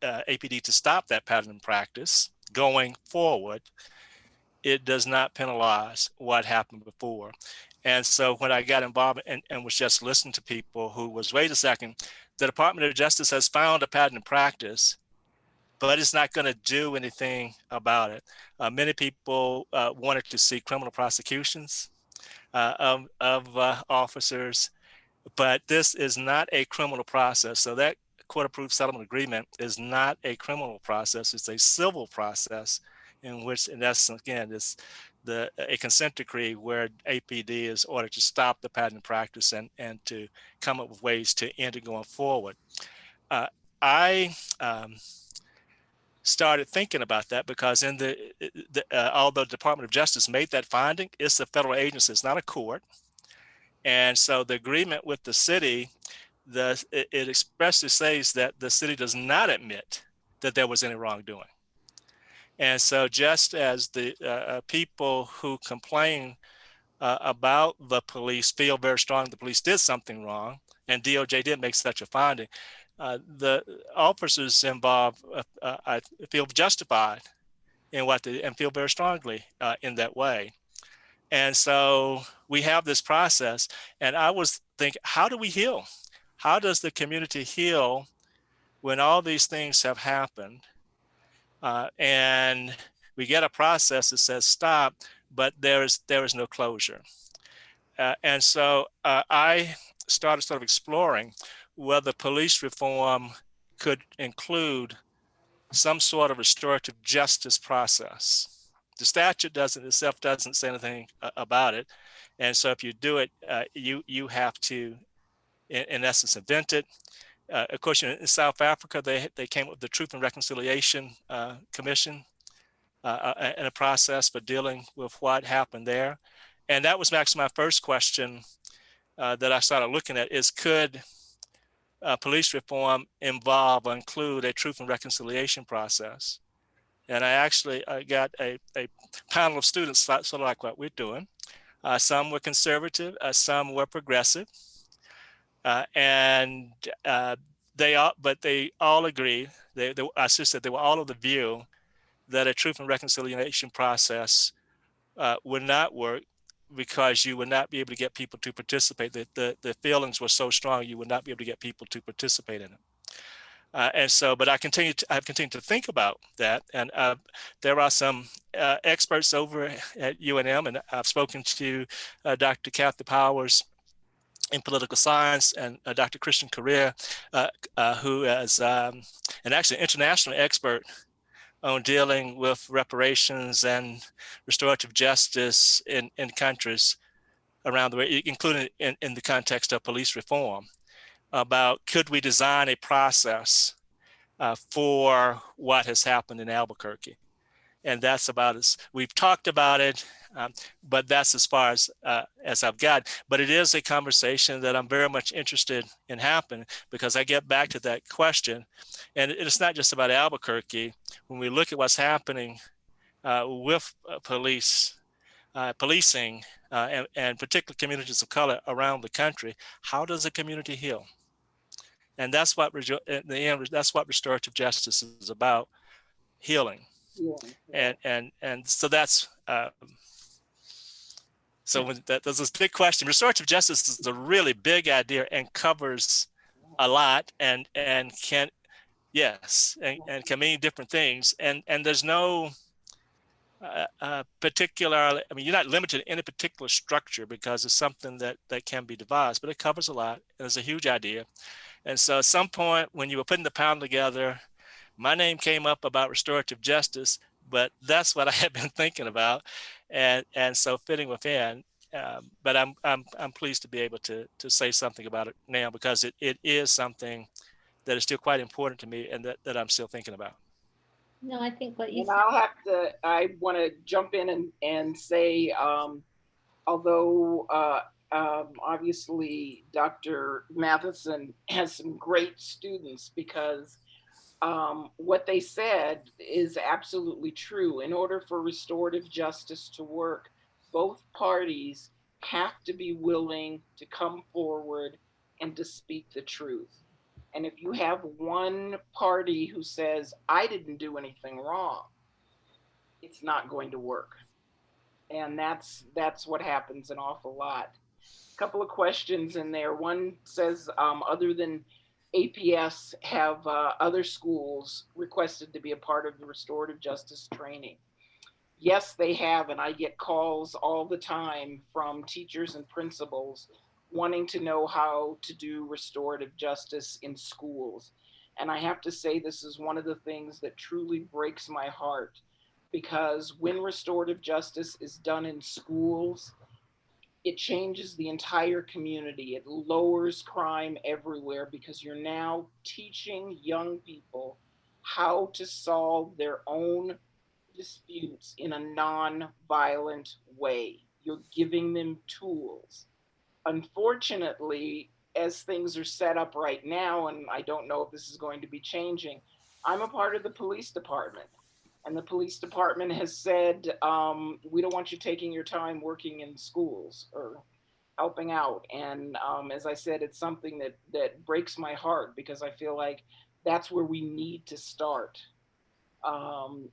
APD to stop that pattern and practice going forward. It does not penalize what happened before. And so when I got involved and was just listening to people who was, wait a second, the Department of Justice has found a pattern and practice, but it's not going to do anything about it. Many people wanted to see criminal prosecutions of officers, but this is not a criminal process. So that court-approved settlement agreement is not a criminal process; it's a civil process, in which, in essence, again, is a consent decree where APD is ordered to stop the pattern practice and to come up with ways to end it going forward. I started thinking about that because in although the Department of Justice made that finding, it's a federal agency, it's not a court. And so the agreement with the city, it expressly says that the city does not admit that there was any wrongdoing. And so just as the people who complain about the police feel very strong the police did something wrong, and DOJ did make such a finding, the officers involved I feel justified in and feel very strongly in that way. And so we have this process, and I was thinking, how do we heal? How does the community heal when all these things have happened? And we get a process that says stop, but there is no closure. And so I started sort of exploring whether police reform could include some sort of restorative justice process. The statute itself doesn't say anything about it. And so if you do it, you have to, in essence, invent it. Of course, in South Africa, they came up with the Truth and Reconciliation Commission and a process for dealing with what happened there. And that was actually my first question that I started looking at is, could police reform involve or include a truth and reconciliation process? And I actually got a panel of students sort of like what we're doing. Some were conservative, some were progressive. And they all agreed, I should say they were all of the view that a truth and reconciliation process would not work because you would not be able to get people to participate. The feelings were so strong, you would not be able to get people to participate in it. And so, but I've continued to think about that. And there are some experts over at UNM, and I've spoken to Dr. Kathy Powers in political science, and Dr. Christian Correa, who is an actually international expert on dealing with reparations and restorative justice in countries around the world, including in the context of police reform, about could we design a process for what has happened in Albuquerque. And that's about as we've talked about it, but that's as far as I've got. But it is a conversation that I'm very much interested in happening, because I get back to that question. And it's not just about Albuquerque. When we look at what's happening with policing and particular communities of color around the country, how does a community heal? And that's what, in the end, that's what restorative justice is about, healing. Yeah. And so that's there's this big question. Restorative justice is a really big idea and covers a lot and can can mean different things, and there's no particular, I mean, you're not limited to any particular structure because it's something that can be devised, but it covers a lot and it's a huge idea. And so at some point when you were putting the panel together, my name came up about restorative justice, but that's what I had been thinking about, and so fitting within. But I'm pleased to be able to say something about it now, because it is something that is still quite important to me and that I'm still thinking about. No, I think what you said. I want to jump in and say, although obviously Dr. Mathewson has some great students, because what they said is absolutely true. In order for restorative justice to work, both parties have to be willing to come forward and to speak the truth. And if you have one party who says, I didn't do anything wrong, it's not going to work. And that's what happens an awful lot. A couple of questions in there. One says, other than APS, have other schools requested to be a part of the restorative justice training? Yes, they have, and I get calls all the time from teachers and principals wanting to know how to do restorative justice in schools. And I have to say, this is one of the things that truly breaks my heart, because when restorative justice is done in schools, it changes the entire community. It lowers crime everywhere, because you're now teaching young people how to solve their own disputes in a non-violent way. You're giving them tools. Unfortunately, as things are set up right now, and I don't know if this is going to be changing, I'm a part of the police department. And the police department has said, we don't want you taking your time working in schools or helping out. And as I said, it's something that breaks my heart, because I feel like that's where we need to start,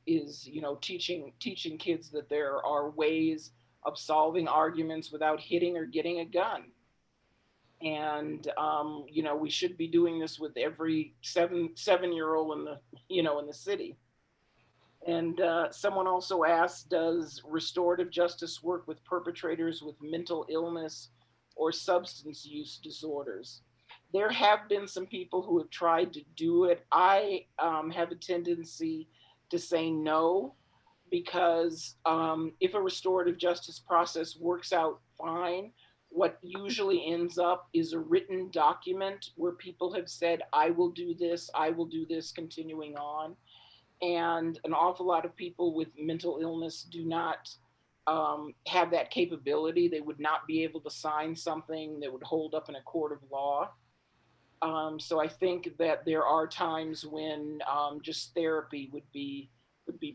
is, you know, teaching kids that there are ways of solving arguments without hitting or getting a gun. And you know, we should be doing this with every seven-year-old in the, you know, in the city. And someone also asked, does restorative justice work with perpetrators with mental illness or substance use disorders? There have been some people who have tried to do it. I have a tendency to say no, because if a restorative justice process works out fine, what usually ends up is a written document where people have said, I will do this, continuing on. And an awful lot of people with mental illness do not have that capability. They would not be able to sign something that would hold up in a court of law. So I think that there are times when just therapy would be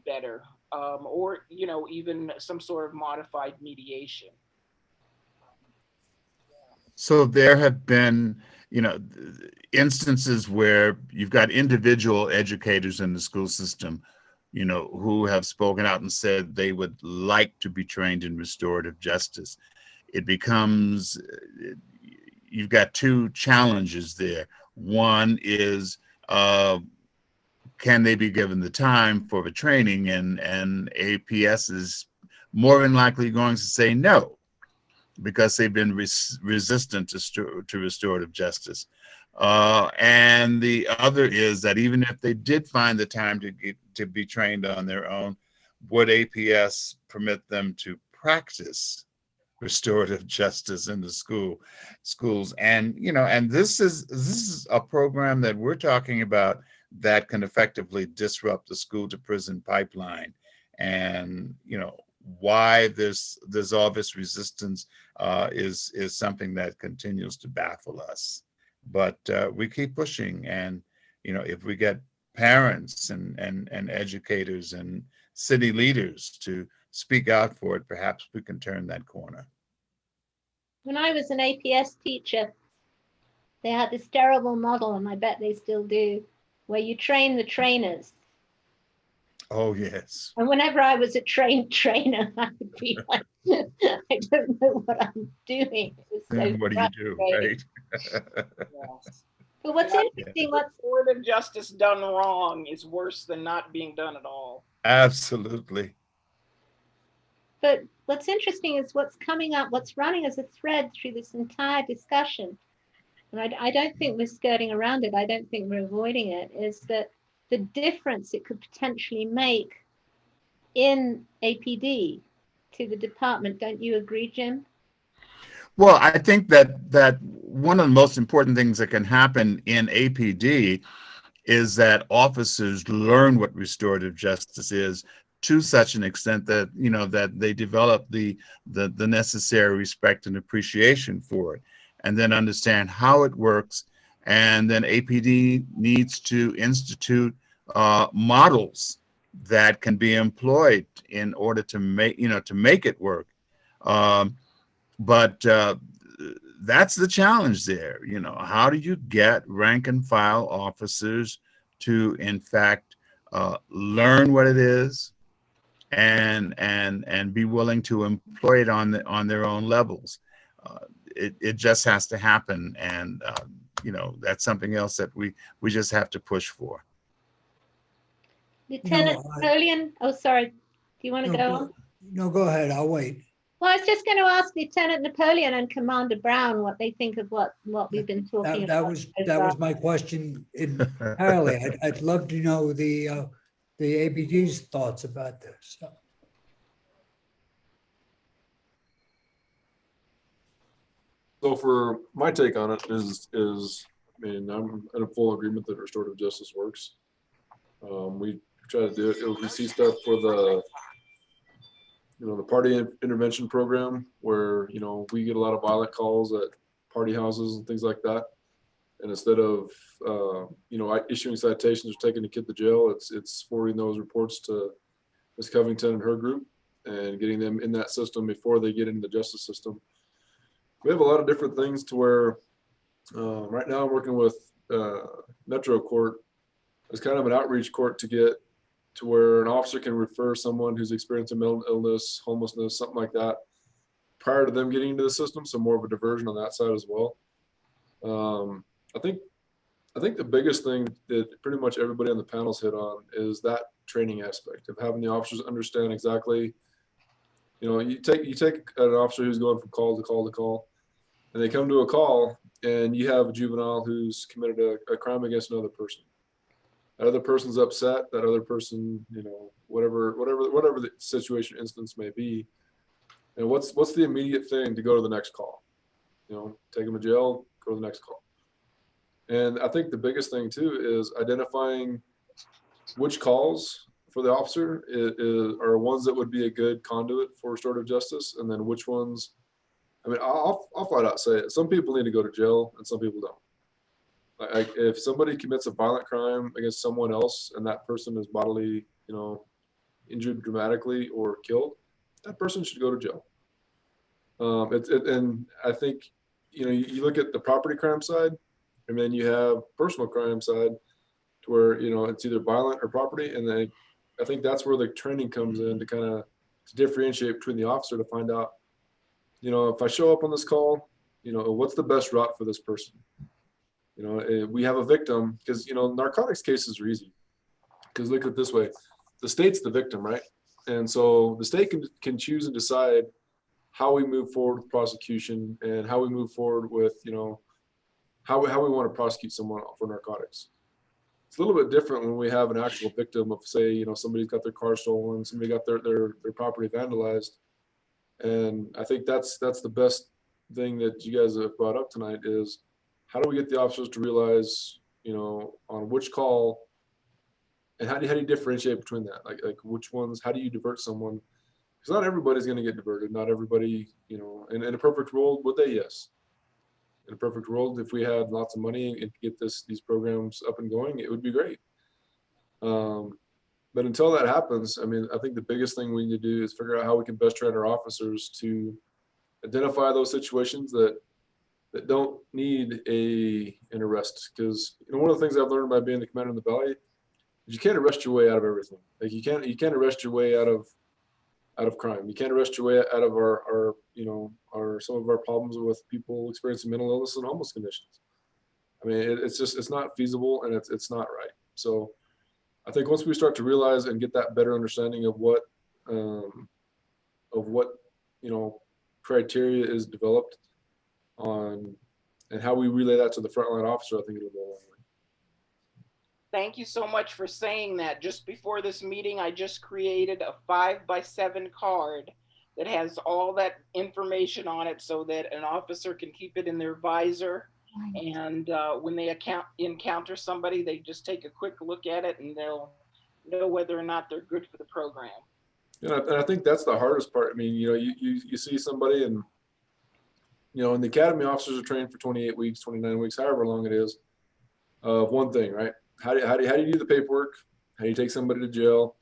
better, or, you know, even some sort of modified mediation. So there have been, you know, instances where you've got individual educators in the school system, you know, who have spoken out and said they would like to be trained in restorative justice. It becomes, you've got two challenges there. One is, can they be given the time for the training? And APS is more than likely going to say no, because they've been resistant to restorative justice. And the other is that even if they did find the time to be trained on their own, would APS permit them to practice restorative justice in the schools? And, you know, and this is a program that we're talking about that can effectively disrupt the school to prison pipeline. And, you know, why there's all this resistance is something that continues to baffle us. But we keep pushing, and, you know, if we get parents and educators and city leaders to speak out for it, perhaps we can turn that corner. When I was an APS teacher, they had this terrible model, and I bet they still do, where you train the trainers. Oh, yes. And whenever I was a trained trainer, I would be like, I don't know what I'm doing. Then what do you do, right? Yes. But what's interesting, restorative justice done wrong is worse than not being done at all. Absolutely. But what's interesting is what's coming up, what's running as a thread through this entire discussion, and I don't think we're skirting around it, I don't think we're avoiding it, is that the difference it could potentially make in APD to the department. Don't you agree, Jim? Well, I think that one of the most important things that can happen in APD is that officers learn what restorative justice is to such an extent that, you know, that they develop the necessary respect and appreciation for it, and then understand how it works. And then APD needs to institute models that can be employed in order to make it work. But that's the challenge there. You know, how do you get rank and file officers to, in fact, learn what it is and be willing to employ it on their own levels? It just has to happen, and you know, that's something else that we just have to push for. Lieutenant Napoleon, oh, sorry. Do you want to go on? No, go ahead. I'll wait. Well, I was just going to ask Lieutenant Napoleon and Commander Brown what they think of what we've been talking That about. that was my question entirely. I'd love to know the ABD's thoughts about this. So for my take on it is, I mean, I'm in full agreement that restorative justice works. We try to do it. We see stuff for the, the party intervention program where, we get a lot of violent calls at party houses and things like that. And instead of, issuing citations or taking a kid to jail, it's forwarding those reports to Ms. Covington and her group and getting them in that system before they get into the justice system. We have a lot of different things to where right now I'm working with Metro Court as kind of an outreach court to get to where an officer can refer someone who's experiencing mental illness, homelessness, something like that, prior to them getting into the system. So more of a diversion on that side as well. I think the biggest thing that pretty much everybody on the panel's hit on is that training aspect of having the officers understand exactly, you take an officer who's going from call to call to call, and they come to a call and you have a juvenile who's committed a crime against another person. That other person's upset, that other person, whatever the situation instance may be. And what's the immediate thing to go to the next call? Take them to jail, go to the next call. And I think the biggest thing too is identifying which calls for the officer are ones that would be a good conduit for restorative justice, and then which ones, I mean, I'll flat out say it. Some people need to go to jail and some people don't. If somebody commits a violent crime against someone else and that person is bodily, injured dramatically or killed, that person should go to jail. And I think, you look at the property crime side, and then you have personal crime side to where, it's either violent or property. And then I think that's where the training comes in to kind of differentiate between the officer to find out, if I show up on this call, what's the best route for this person? We have a victim because, narcotics cases are easy because look at it this way, the state's the victim, right? And so the state can choose and decide how we move forward with prosecution and how we move forward with, how we want to prosecute someone for narcotics. It's a little bit different when we have an actual victim of, say, somebody's got their car stolen, somebody got their property vandalized. And I think that's the best thing that you guys have brought up tonight is how do we get the officers to realize, on which call, and how do you differentiate between that? Like which ones, how do you divert someone? Because not everybody's going to get diverted. Not everybody, in a perfect world, would they? Yes. In a perfect world, if we had lots of money and get these programs up and going, it would be great. But until that happens, I mean, I think the biggest thing we need to do is figure out how we can best train our officers to identify those situations that don't need an arrest. Because one of the things I've learned by being the commander in the valley is you can't arrest your way out of everything. Like you can't arrest your way out of crime. You can't arrest your way out of our some of our problems with people experiencing mental illness and homeless conditions. I mean, it's not feasible and it's not right. So I think once we start to realize and get that better understanding of what criteria is developed on and how we relay that to the frontline officer, I think it'll go a long way. Thank you so much for saying that. Just before this meeting, I just created a 5x7 card that has all that information on it so that an officer can keep it in their visor. And when they encounter somebody, they just take a quick look at it and they'll know whether or not they're good for the program. And I think that's the hardest part. I mean, you see somebody and, and the academy officers are trained for 28 weeks, 29 weeks, however long it is, of one thing, right? How do you do the paperwork? How do you take somebody to jail?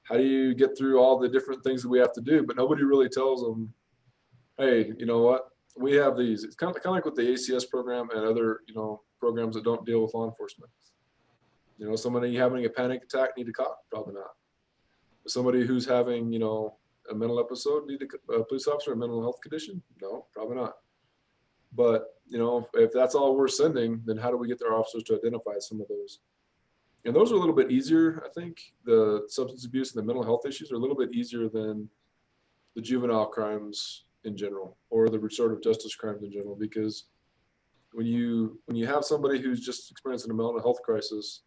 How do you get through all the different things that we have to do? But nobody really tells them, hey, you know what? We have these. It's kind of like with the ACS program and other, programs that don't deal with law enforcement. Somebody having a panic attack need a cop? Probably not. Somebody who's having, a mental episode need a police officer, a mental health condition? No, probably not. But, if that's all we're sending, then how do we get our officers to identify some of those? And those are a little bit easier, I think. The substance abuse and the mental health issues are a little bit easier than the juvenile crimes in general, or the restorative justice crimes in general, because when you have somebody who's just experiencing a mental health crisis,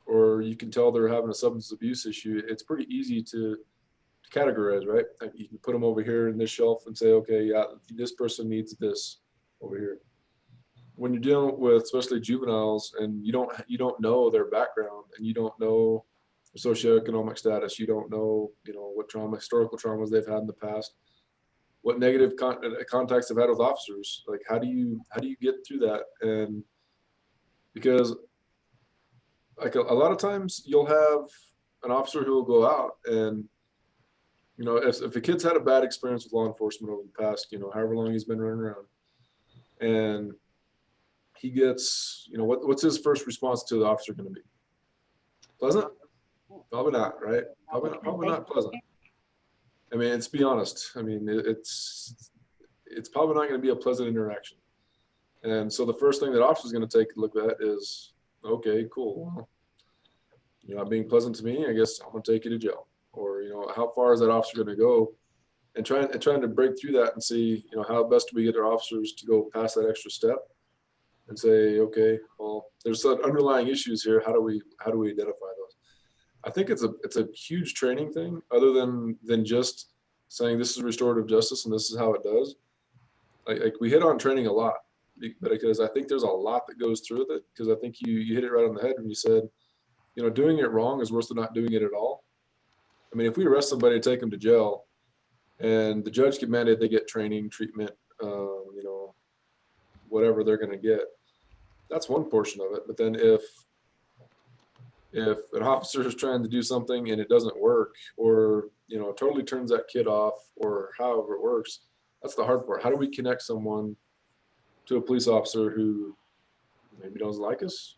or you can tell they're having a substance abuse issue, it's pretty easy to categorize, right? Like you can put them over here in this shelf and say, okay, yeah, this person needs this over here. When you're dealing with especially juveniles and you don't know their background, and you don't know their socioeconomic status, you don't know, what historical traumas they've had in the past, what negative contacts they've had with officers. Like, how do you get through that? And because like a lot of times you'll have an officer who will go out and, if a kid's had a bad experience with law enforcement over the past, however long he's been running around, and he gets, what's his first response to the officer going to be? Pleasant? Probably not, right? Probably not pleasant. I mean, let's be honest. I mean, it's probably not going to be a pleasant interaction. And so the first thing that officer is going to take a look at is, okay, cool. Well, you're not being pleasant to me. I guess I'm going to take you to jail. Or, how far is that officer going to go? And trying to break through that and see, how best do we get our officers to go past that extra step and say, okay, well, there's some underlying issues here. How do we identify those? I think it's a huge training thing, other than just saying this is restorative justice and this is how it does. Like we hit on training a lot, but because I think there's a lot that goes through with it. Because I think you hit it right on the head when you said, doing it wrong is worse than not doing it at all. I mean, if we arrest somebody and take them to jail, and the judge can mandate they get training, treatment, whatever they're going to get, that's one portion of it. But then if an officer is trying to do something and it doesn't work, or totally turns that kid off, or however it works, that's the hard part. How do we connect someone to a police officer who maybe doesn't like us?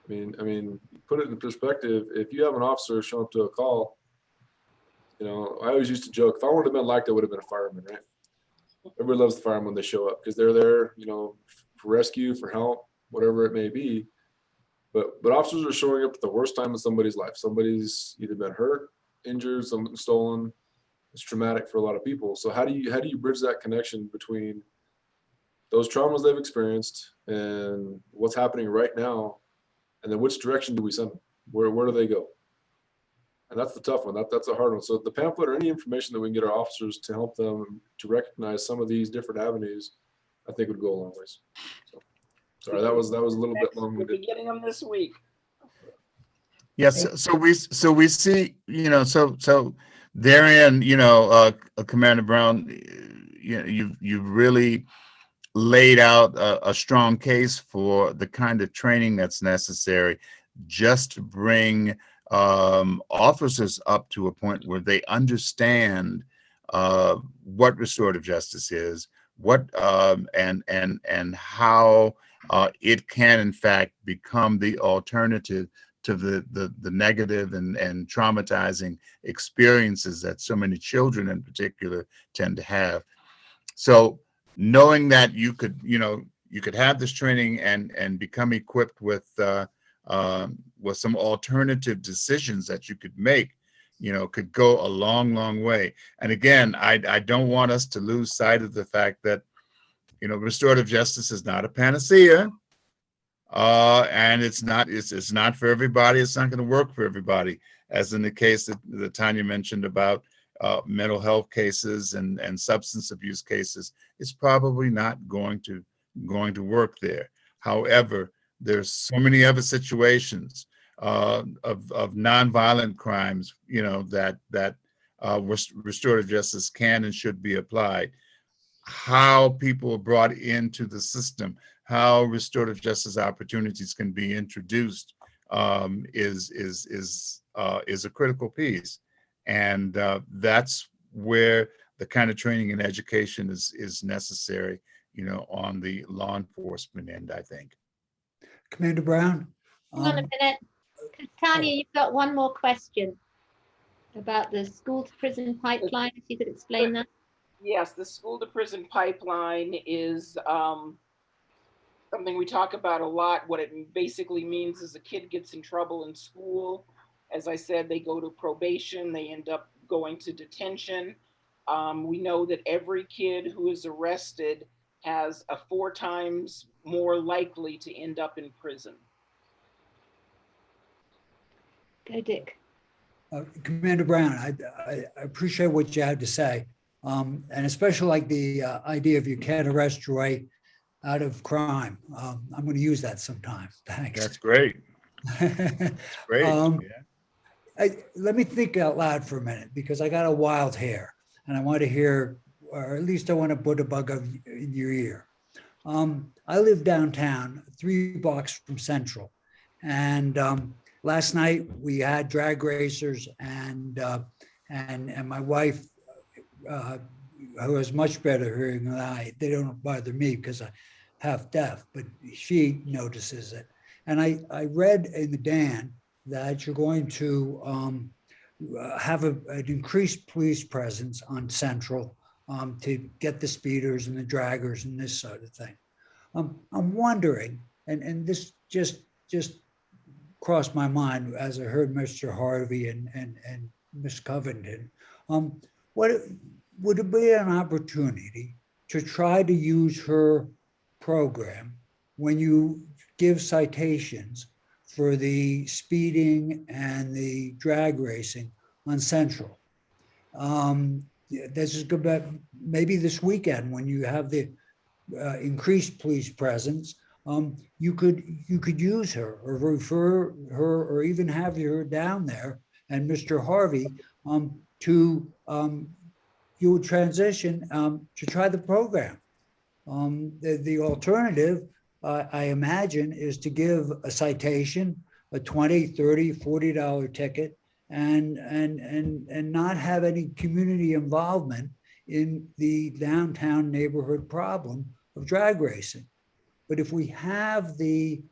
I mean, put it in perspective. If you have an officer show up to a call, I always used to joke, if I would have been liked, I would have been a fireman, right? Everybody loves the firemen when they show up because they're there, for rescue, for help, whatever it may be. But officers are showing up at the worst time in somebody's life. Somebody's either been hurt, injured, something stolen. It's traumatic for a lot of people. So how do you bridge that connection between those traumas they've experienced and what's happening right now, and then which direction do we send them? Where do they go? And that's the tough one. That's a hard one. So the pamphlet, or any information that we can get our officers to help them to recognize some of these different avenues, I think would go a long ways. So, sorry, that was a little bit long. We'll be getting them this week. Yes. So we see, so therein, Commander Brown, you've really laid out a strong case for the kind of training that's necessary just to bring officers up to a point where they understand what restorative justice is, what and how it can in fact become the alternative to the negative and traumatizing experiences that so many children in particular tend to have. So knowing that you could have this training and become equipped with some alternative decisions that you could make, could go a long way. And again, I don't want us to lose sight of the fact that, restorative justice is not a panacea. And it's not for everybody. It's not going to work for everybody, as in the case that Tonya mentioned about mental health cases and substance abuse cases. It's probably not going to work there. However, there's so many other situations of nonviolent crimes, that restorative justice can and should be applied. How people are brought into the system, how restorative justice opportunities can be introduced, is a critical piece, and that's where the kind of training and education is necessary, on the law enforcement end, I think. Commander Brown? Hang on a minute. Tonya, you've got one more question about the school to prison pipeline, if you could explain that. Yes, the school to prison pipeline is something we talk about a lot. What it basically means is a kid gets in trouble in school. As I said, they go to probation, they end up going to detention. We know that every kid who is arrested has a 4 times more likely to end up in prison. Go, Dick. Commander Brown, I appreciate what you had to say. And especially like the idea of you can't arrest your way out of crime. I'm going to use that sometime. Thanks. That's great. Great. Let me think out loud for a minute, because I got a wild hair and I want to hear, or at least I want to put a bug in your ear. I live downtown, 3 blocks from Central. And last night we had drag racers, and my wife, who has much better hearing than I, they don't bother me because I'm half deaf, but she notices it. And I read in the Dan that you're going to have an increased police presence on Central to get the speeders and the draggers and this sort of thing. I'm wondering, and this just crossed my mind as I heard Mr. Harvey and Ms. Covington. What would it be an opportunity to try to use her program when you give citations for the speeding and the drag racing on Central? This is good, maybe this weekend when you have the increased police presence, you could use her or refer her or even have her down there and Mr. Harvey you would transition to try the program. The alternative, I imagine, is to give a citation, a $20, $30, $40 ticket, and not have any community involvement in the downtown neighborhood problem of drag racing. But if we have the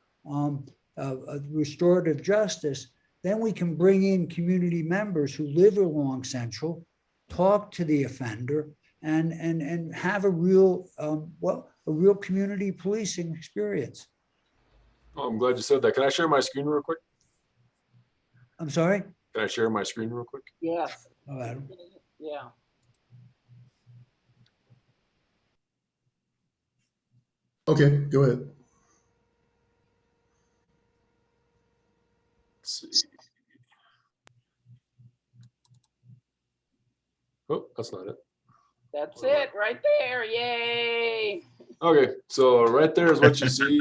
restorative justice, then we can bring in community members who live along Central, talk to the offender, and have a real community policing experience. Oh, I'm glad you said that. Can I share my screen real quick? I'm sorry? Can I share my screen real quick? Yes. Oh, Adam. Yeah. Okay, go ahead. Let's see. Oh, that's not it. That's it right there. Yay. Okay, so right there is what you see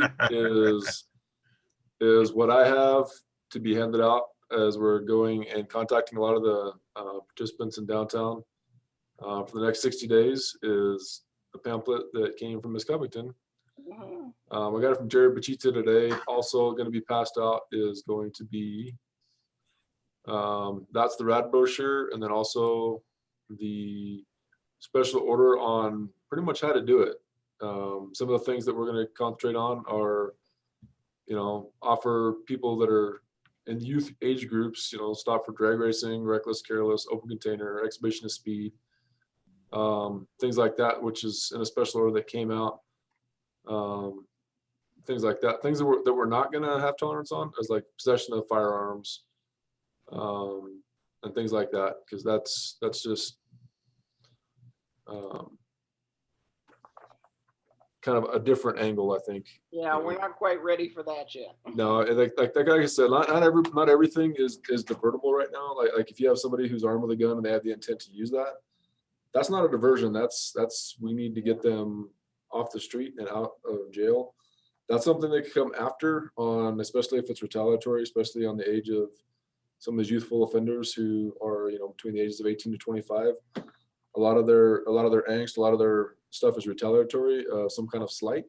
is what I have to be handed out as we're going and contacting a lot of the participants in downtown for the next 60 days is the pamphlet that came from Ms. Covington. I got it from Jared Bachita today. Also going to be passed out is going to be, that's the RAD brochure, and then also the special order on pretty much how to do it. Some of the things that we're going to concentrate on are, offer people that are in youth age groups, stop for drag racing, reckless, careless, open container, exhibition of speed, things like that, which is in a special order that came out. Things like that, things that we're not going to have tolerance on, as like possession of firearms, and things like that, because that's just kind of a different angle, I think. Yeah, we're not quite ready for that yet. No, like I said, not everything is divertible right now. Like if you have somebody who's armed with a gun and they have the intent to use that, that's not a diversion. That's we need to get them off the street and out of jail. That's something that could come after on, especially if it's retaliatory, especially on the age of some of these youthful offenders who are, between the ages of 18 to 25. A lot of their angst, a lot of their stuff is retaliatory, some kind of slight.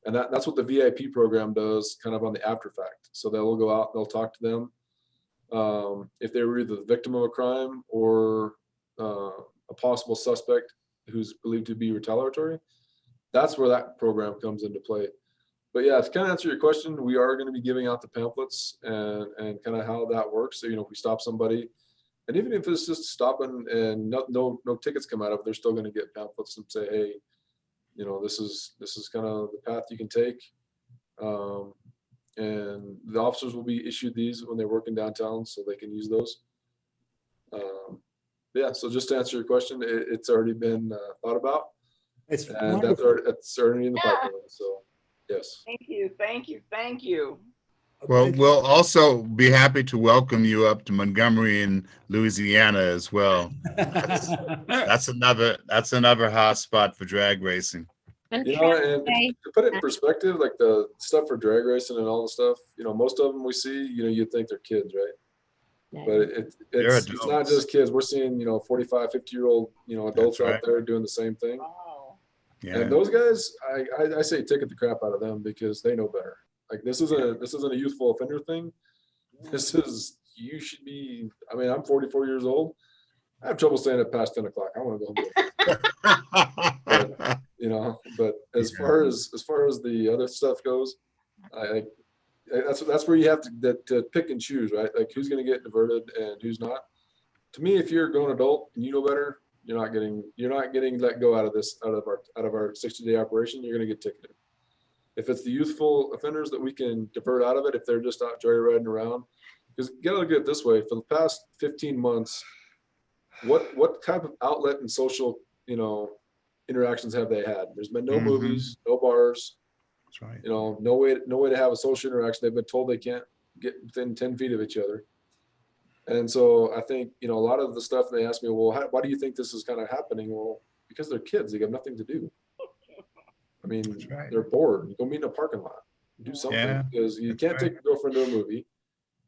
And that's what the VIP program does kind of on the after fact. So they'll go out, they'll talk to them. If they were either the victim of a crime or a possible suspect who's believed to be retaliatory, that's where that program comes into play. But yeah, to kind of answer your question, we are going to be giving out the pamphlets and kind of how that works. So, if we stop somebody, and even if it's just stopping and no tickets come out of it, they're still going to get pamphlets and say, hey, this is kind of the path you can take. And the officers will be issued these when they're working downtown, so they can use those. Yeah, so just to answer your question, it's already been thought about, It's and wonderful. it's already in the Yeah. pipeline. So, yes. Thank you, thank you, thank you. Well, It's- we'll also be happy to welcome you up to Montgomery in Louisiana as well. That's another hot spot for drag racing. And You know, and Tramway, to put it in perspective, like the stuff for drag racing and all the stuff, you know, most of them we see, you know, you'd think they're kids, right? no. But They're it's not adults. just kids. We're seeing, you know, 45, 50-year-old, you know, adults That's right. out there doing the same thing. Wow. Yeah. And those guys, I say ticket the crap out of them because they know better. Like this isn't a youthful offender thing. This is, you should be, I mean, I'm 44 years old. I have trouble staying up past 10 o'clock. I want to go home. You know, but as far as the other stuff goes, that's where you have to pick and choose, right? Like who's going to get diverted and who's not. To me, if you're a grown adult and you know better, you're not getting let go out of our 60-day operation. You're going to get ticketed. If it's the youthful offenders that we can divert out of it, if they're just out joyriding around, because you got to look at it this way: for the past 15 months, what type of outlet and social, you know, interactions have they had? There's been no movies, no bars. That's right. You know, no way to have a social interaction. They've been told they can't get within 10 feet of each other. And so I think, you know, a lot of the stuff they ask me, well, why do you think this is kind of happening? Well, because they're kids, they have nothing to do. I mean, right. they're bored. Go meet in a parking lot, do something, Yeah, because you that's can't right. take your girlfriend to a movie.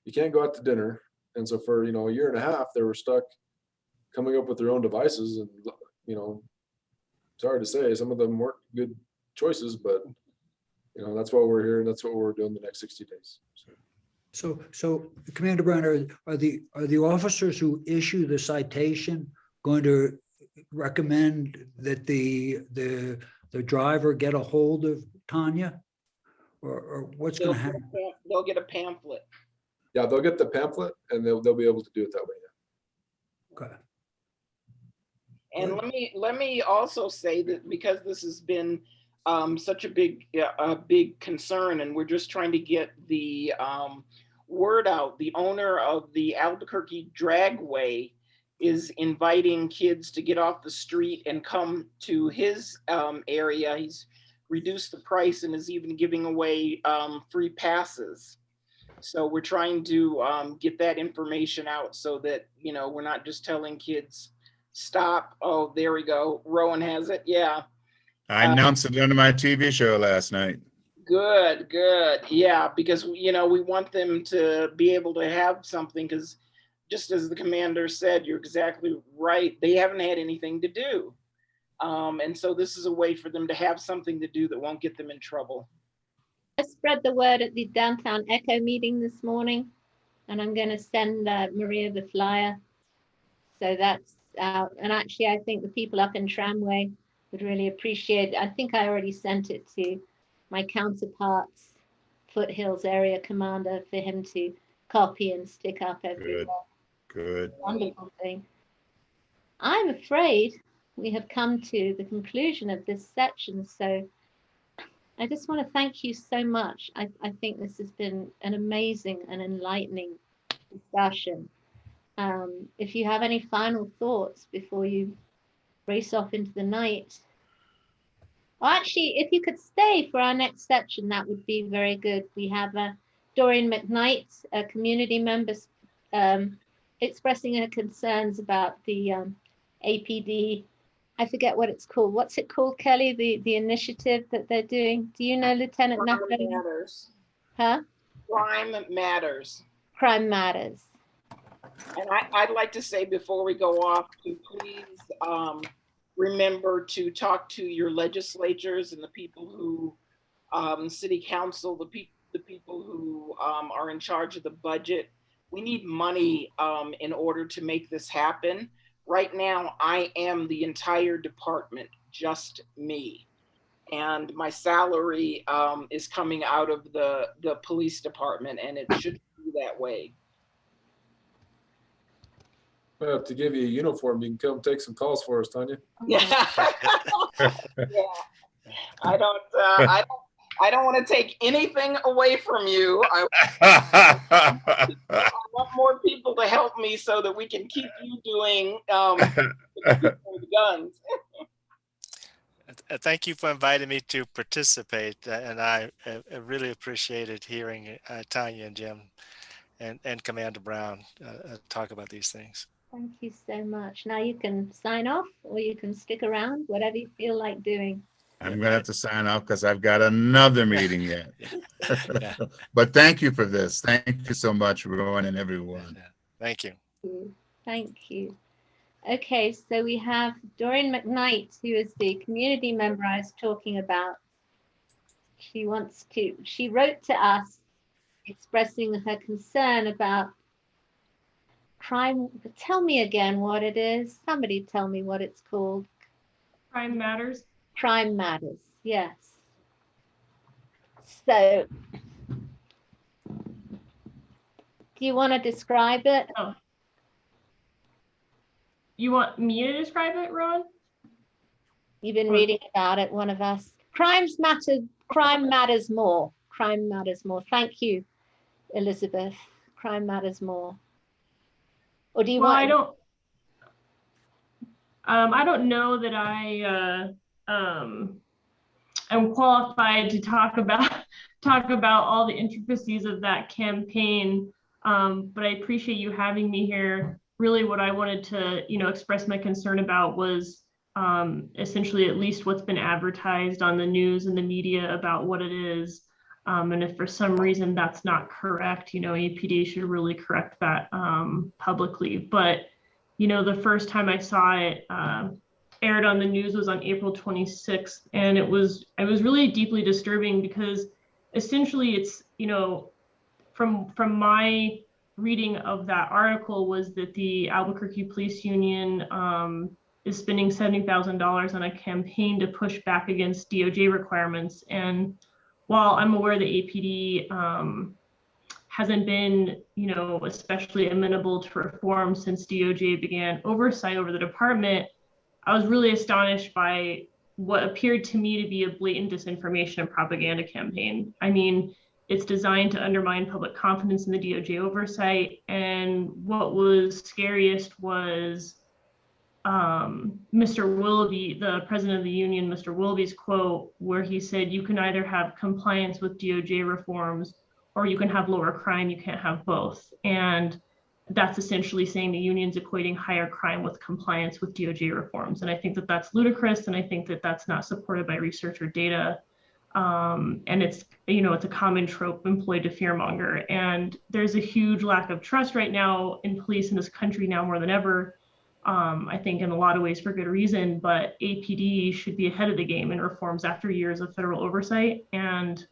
You can't go out to dinner. And so for, you know, a year and a half, they were stuck coming up with their own devices. And, you know, sorry to say, some of them weren't good choices, but, you know, that's why we're here and that's what we're doing the next 60 days. So Commander Brown, are the officers who issue the citation going to recommend that the driver get a hold of Tonya? Or what's going to happen? They'll get a pamphlet. Yeah, they'll get the pamphlet and they'll be able to do it that way. Okay. And let me also say that because this has been such a big concern, and we're just trying to get the word out. The owner of the Albuquerque Dragway is inviting kids to get off the street and come to his area. He's reduced the price and is even giving away free passes. So we're trying to get that information out so that, you know, we're not just telling kids, stop. Oh, there we go. Rowan has it. Yeah. I announced it on my TV show last night. Good. Yeah, because, you know, we want them to be able to have something, because just as the commander said, you're exactly right. They haven't had anything to do. And so this is a way for them to have something to do that won't get them in trouble. I spread the word at the Downtown Echo meeting this morning, and I'm going to send Maria the flyer. So that's out. And actually, I think the people up in Tramway would really appreciate it. I think I already sent it to my counterparts, Foothills area commander, for him to copy and stick up everywhere. Good. Wonderful thing. I'm afraid we have come to the conclusion of this section. So I just want to thank you so much. I think this has been an amazing and enlightening discussion. If you have any final thoughts before you race off into the night. Well, actually, if you could stay for our next section, that would be very good. We have Dorian McKnight, a community member, expressing her concerns about the APD. I forget what it's called. What's it called, Kelly? The initiative that they're doing. Do you know, Lieutenant Crime Nathaniel? matters. Huh? Crime matters. Crime matters. And I'd like to say before we go off to please remember to talk to your legislatures and the people who, city council, the people who are in charge of the budget. We need money in order to make this happen. Right now, I am the entire department, just me. And my salary is coming out of the police department, and it should be that way. Well, to give you a uniform, you can come take some calls for us, Tonya. Yeah. Yeah. I don't I don't want to take anything away from you. I want more people to help me so that we can keep you doing the guns. Thank you for inviting me to participate, and I really appreciated hearing Tonya and Jim and Commander Brown talk about these things. Thank you so much. Now you can sign off or you can stick around, whatever you feel like doing. I'm gonna have to sign off because I've got another meeting yet. Yeah. But thank you for this. Thank you so much, Rowan and everyone. Thank you. Thank you. Okay, so we have Doreen McKnight, who is the community member I was talking about. She wrote to us expressing her concern about crime. Tell me again what it is. Somebody tell me what it's called. Crime Matters. Crime Matters, yes. So, do you want to describe it? Oh. You want me to describe it, Ron? You've been reading about it, one of us. Crime matters more. Crime matters more. Thank you, Elizabeth. Crime matters more. Or do you want? I don't know that I am qualified to talk about all the intricacies of that campaign. But I appreciate you having me here. Really, what I wanted to, express my concern about was essentially at least what's been advertised on the news and the media about what it is. And if for some reason that's not correct, APD should really correct that publicly. But, the first time I saw it aired on the news was on April 26th. And it was really deeply disturbing because essentially it's, from my reading of that article was that the Albuquerque Police Union is spending $70,000 on a campaign to push back against DOJ requirements. And while I'm aware the APD hasn't been, especially amenable to reform since DOJ began oversight over the department, I was really astonished by what appeared to me to be a blatant disinformation and propaganda campaign. I mean, it's designed to undermine public confidence in the DOJ oversight. And what was scariest was Mr. Willoughby, the president of the union, Mr. Willoughby's quote, where he said, you can either have compliance with DOJ reforms or you can have lower crime, you can't have both. And that's essentially saying the union's equating higher crime with compliance with DOJ reforms. And I think that that's ludicrous. And I think that that's not supported by research or data. And it's, it's a common trope employed to fearmonger. And there's a huge lack of trust right now in police in this country now more than ever. I think in a lot of ways for good reason, but APD should be ahead of the game in reforms after years of federal oversight. And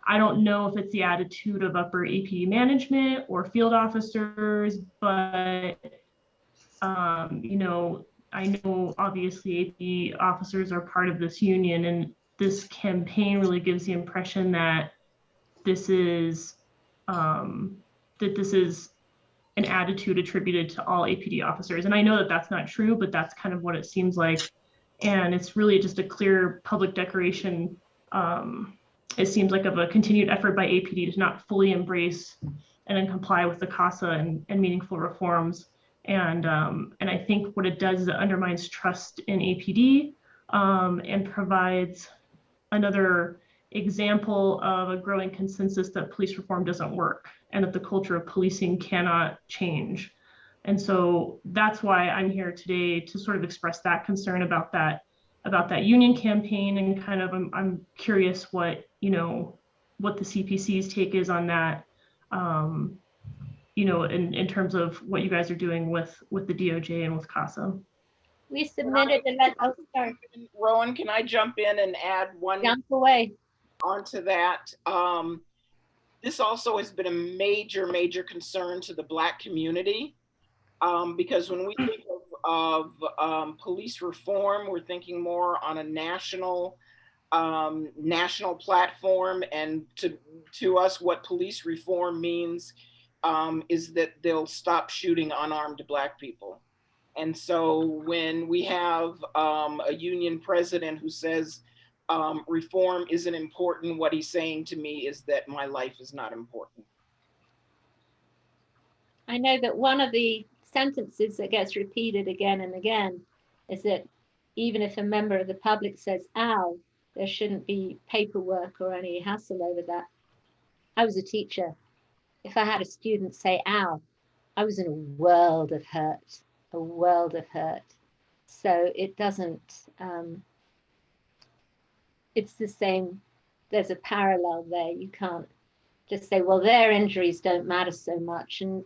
I don't know if it's the attitude of upper APD management or field officers, but, I know obviously APD officers are part of this union, and this campaign really gives the impression that this is an attitude attributed to all APD officers. And I know that that's not true, but that's kind of what it seems like. And it's really just a clear public declaration. It seems like of a continued effort by APD to not fully embrace and then comply with the CASA and meaningful reforms. And I think what it does is it undermines trust in APD and provides another example of a growing consensus that police reform doesn't work and that the culture of policing cannot change. And so that's why I'm here today to sort of express that concern about that union campaign, and kind of I'm curious what the CPC's take is on that, in terms of what you guys are doing with the DOJ and with CASA. We submitted Rowan, can I jump in and add one? Jump away. Onto that. This also has been a major, major concern to the Black community, because when we think of police reform, we're thinking more on a national platform. And to us, what police reform means is that they'll stop shooting unarmed Black people. And so when we have a union president who says reform isn't important. What he's saying to me is that my life is not important. I know that one of the sentences that gets repeated again and again is that even if a member of the public says, ow, there shouldn't be paperwork or any hassle over that. I was a teacher. If I had a student say, ow, I was in a world of hurt, a world of hurt. So it doesn't, it's the same, there's a parallel there. You can't just say, well, their injuries don't matter so much. And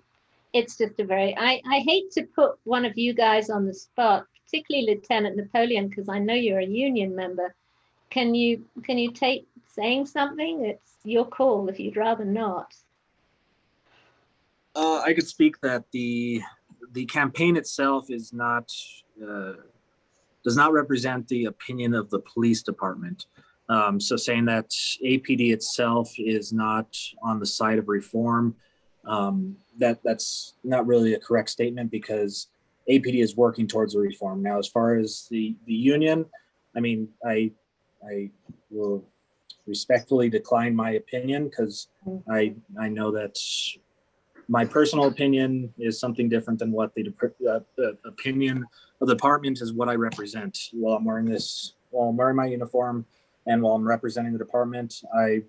it's just a very, I hate to put one of you guys on the spot, particularly Lieutenant Napoleon, because I know you're a union member. Can you take saying something? It's your call if you'd rather not. I could speak that the campaign itself is not does not represent the opinion of the police department. So saying that APD itself is not on the side of reform, that's not really a correct statement, because APD is working towards a reform. Now, as far as the union, I mean, I will respectfully decline my opinion, because I know that my personal opinion is something different than what the opinion of the department is, what I represent. While I'm wearing my uniform and while I'm representing the department, I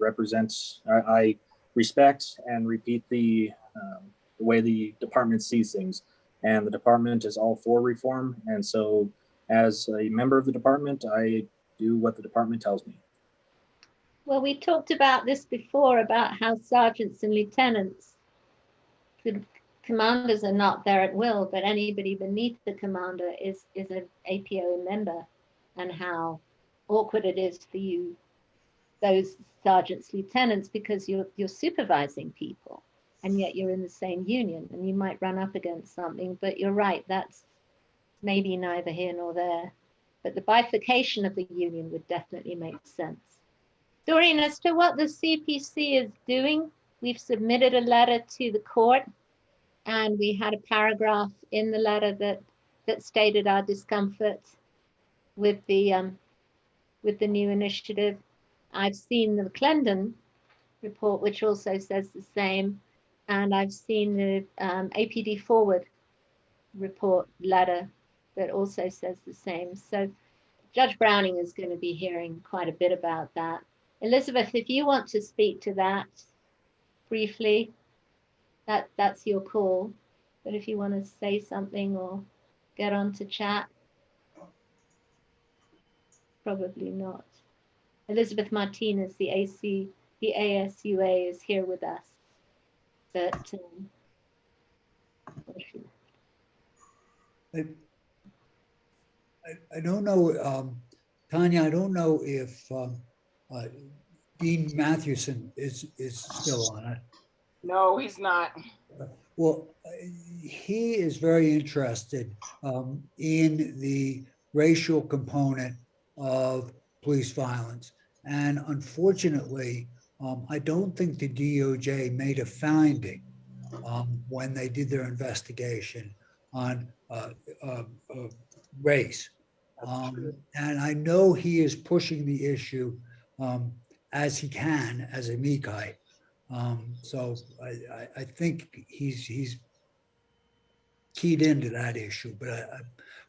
respect and repeat the way the department sees things. And the department is all for reform. And so as a member of the department, I do what the department tells me. Well, we talked about this before, about how sergeants and lieutenants, the commanders are not there at will, but anybody beneath the commander is an APOA member, and how awkward it is for you, those sergeants, lieutenants, because you're supervising people, and yet you're in the same union, and you might run up against something. But you're right, that's maybe neither here nor there. But the bifurcation of the union would definitely make sense. Doreen, as to what the CPC is doing, we've submitted a letter to the court, and we had a paragraph in the letter that stated our discomfort with the new initiative. I've seen the Clendon report, which also says the same, and I've seen the APD Forward report letter that also says the same. So Judge Browning is going to be hearing quite a bit about that. Elizabeth, if you want to speak to that briefly, that's your call. But if you want to say something or get on to chat, probably not. Elizabeth Martinez, the ASUA, is here with us. But I don't know, Tonya, I don't know if Dean Mathewson is still on it. No, he's not. Well, he is very interested in the racial component of police violence. And unfortunately, I don't think the DOJ made a finding when they did their investigation on race. And I know he is pushing the issue as he can as a MECI. So I think he's keyed into that issue,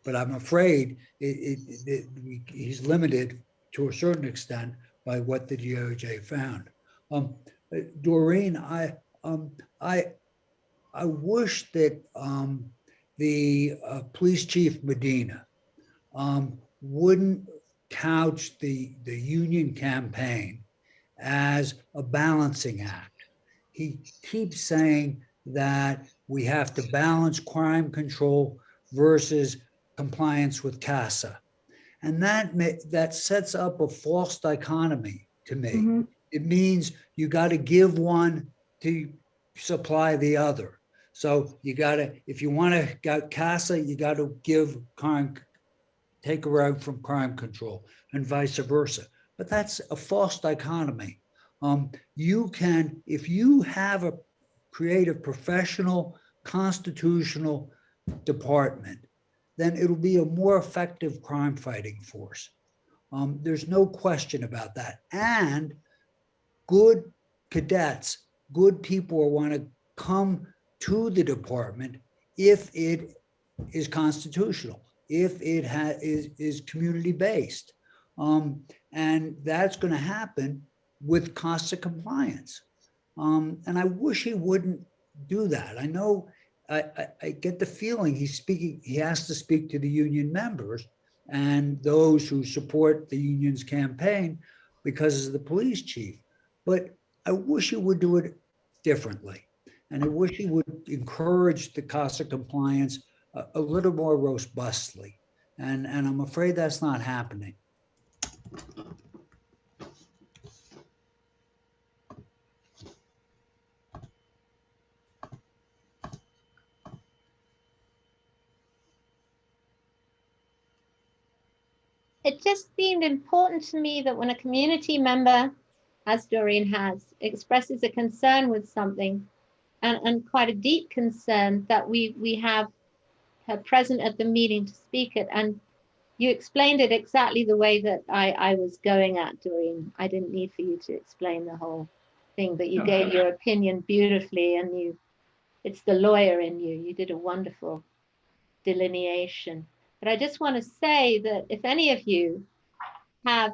but I'm afraid he's limited to a certain extent by what the DOJ found. Doreen, I wish that the police chief Medina wouldn't couch the union campaign as a balancing act. He keeps saying that we have to balance crime control versus compliance with CASA. And that sets up a false dichotomy to me. Mm-hmm. It means you got to give one to supply the other. So you got to, if you want to get CASA, you got to give take away from crime control, and vice versa. But that's a false dichotomy. You can, if you have a creative, professional, constitutional department, then it'll be a more effective crime fighting force. There's no question about that. And good cadets, good people want to come to the department if it is constitutional, if it is community-based. And that's going to happen with CASA compliance. And I wish he wouldn't do that. I know, I get the feeling he has to speak to the union members and those who support the union's campaign because of the police chief. But I wish he would do it differently. And I wish he would encourage the CASA compliance a little more robustly. And I'm afraid that's not happening. It just seemed important to me that when a community member, as Doreen has, expresses a concern with something, and quite a deep concern, that we have her present at the meeting to speak it. And you explained it exactly the way that I was going at, Doreen. I didn't need for you to explain the whole thing, but you gave your opinion beautifully, and it's the lawyer in you. You did a wonderful delineation. But I just want to say that if any of you have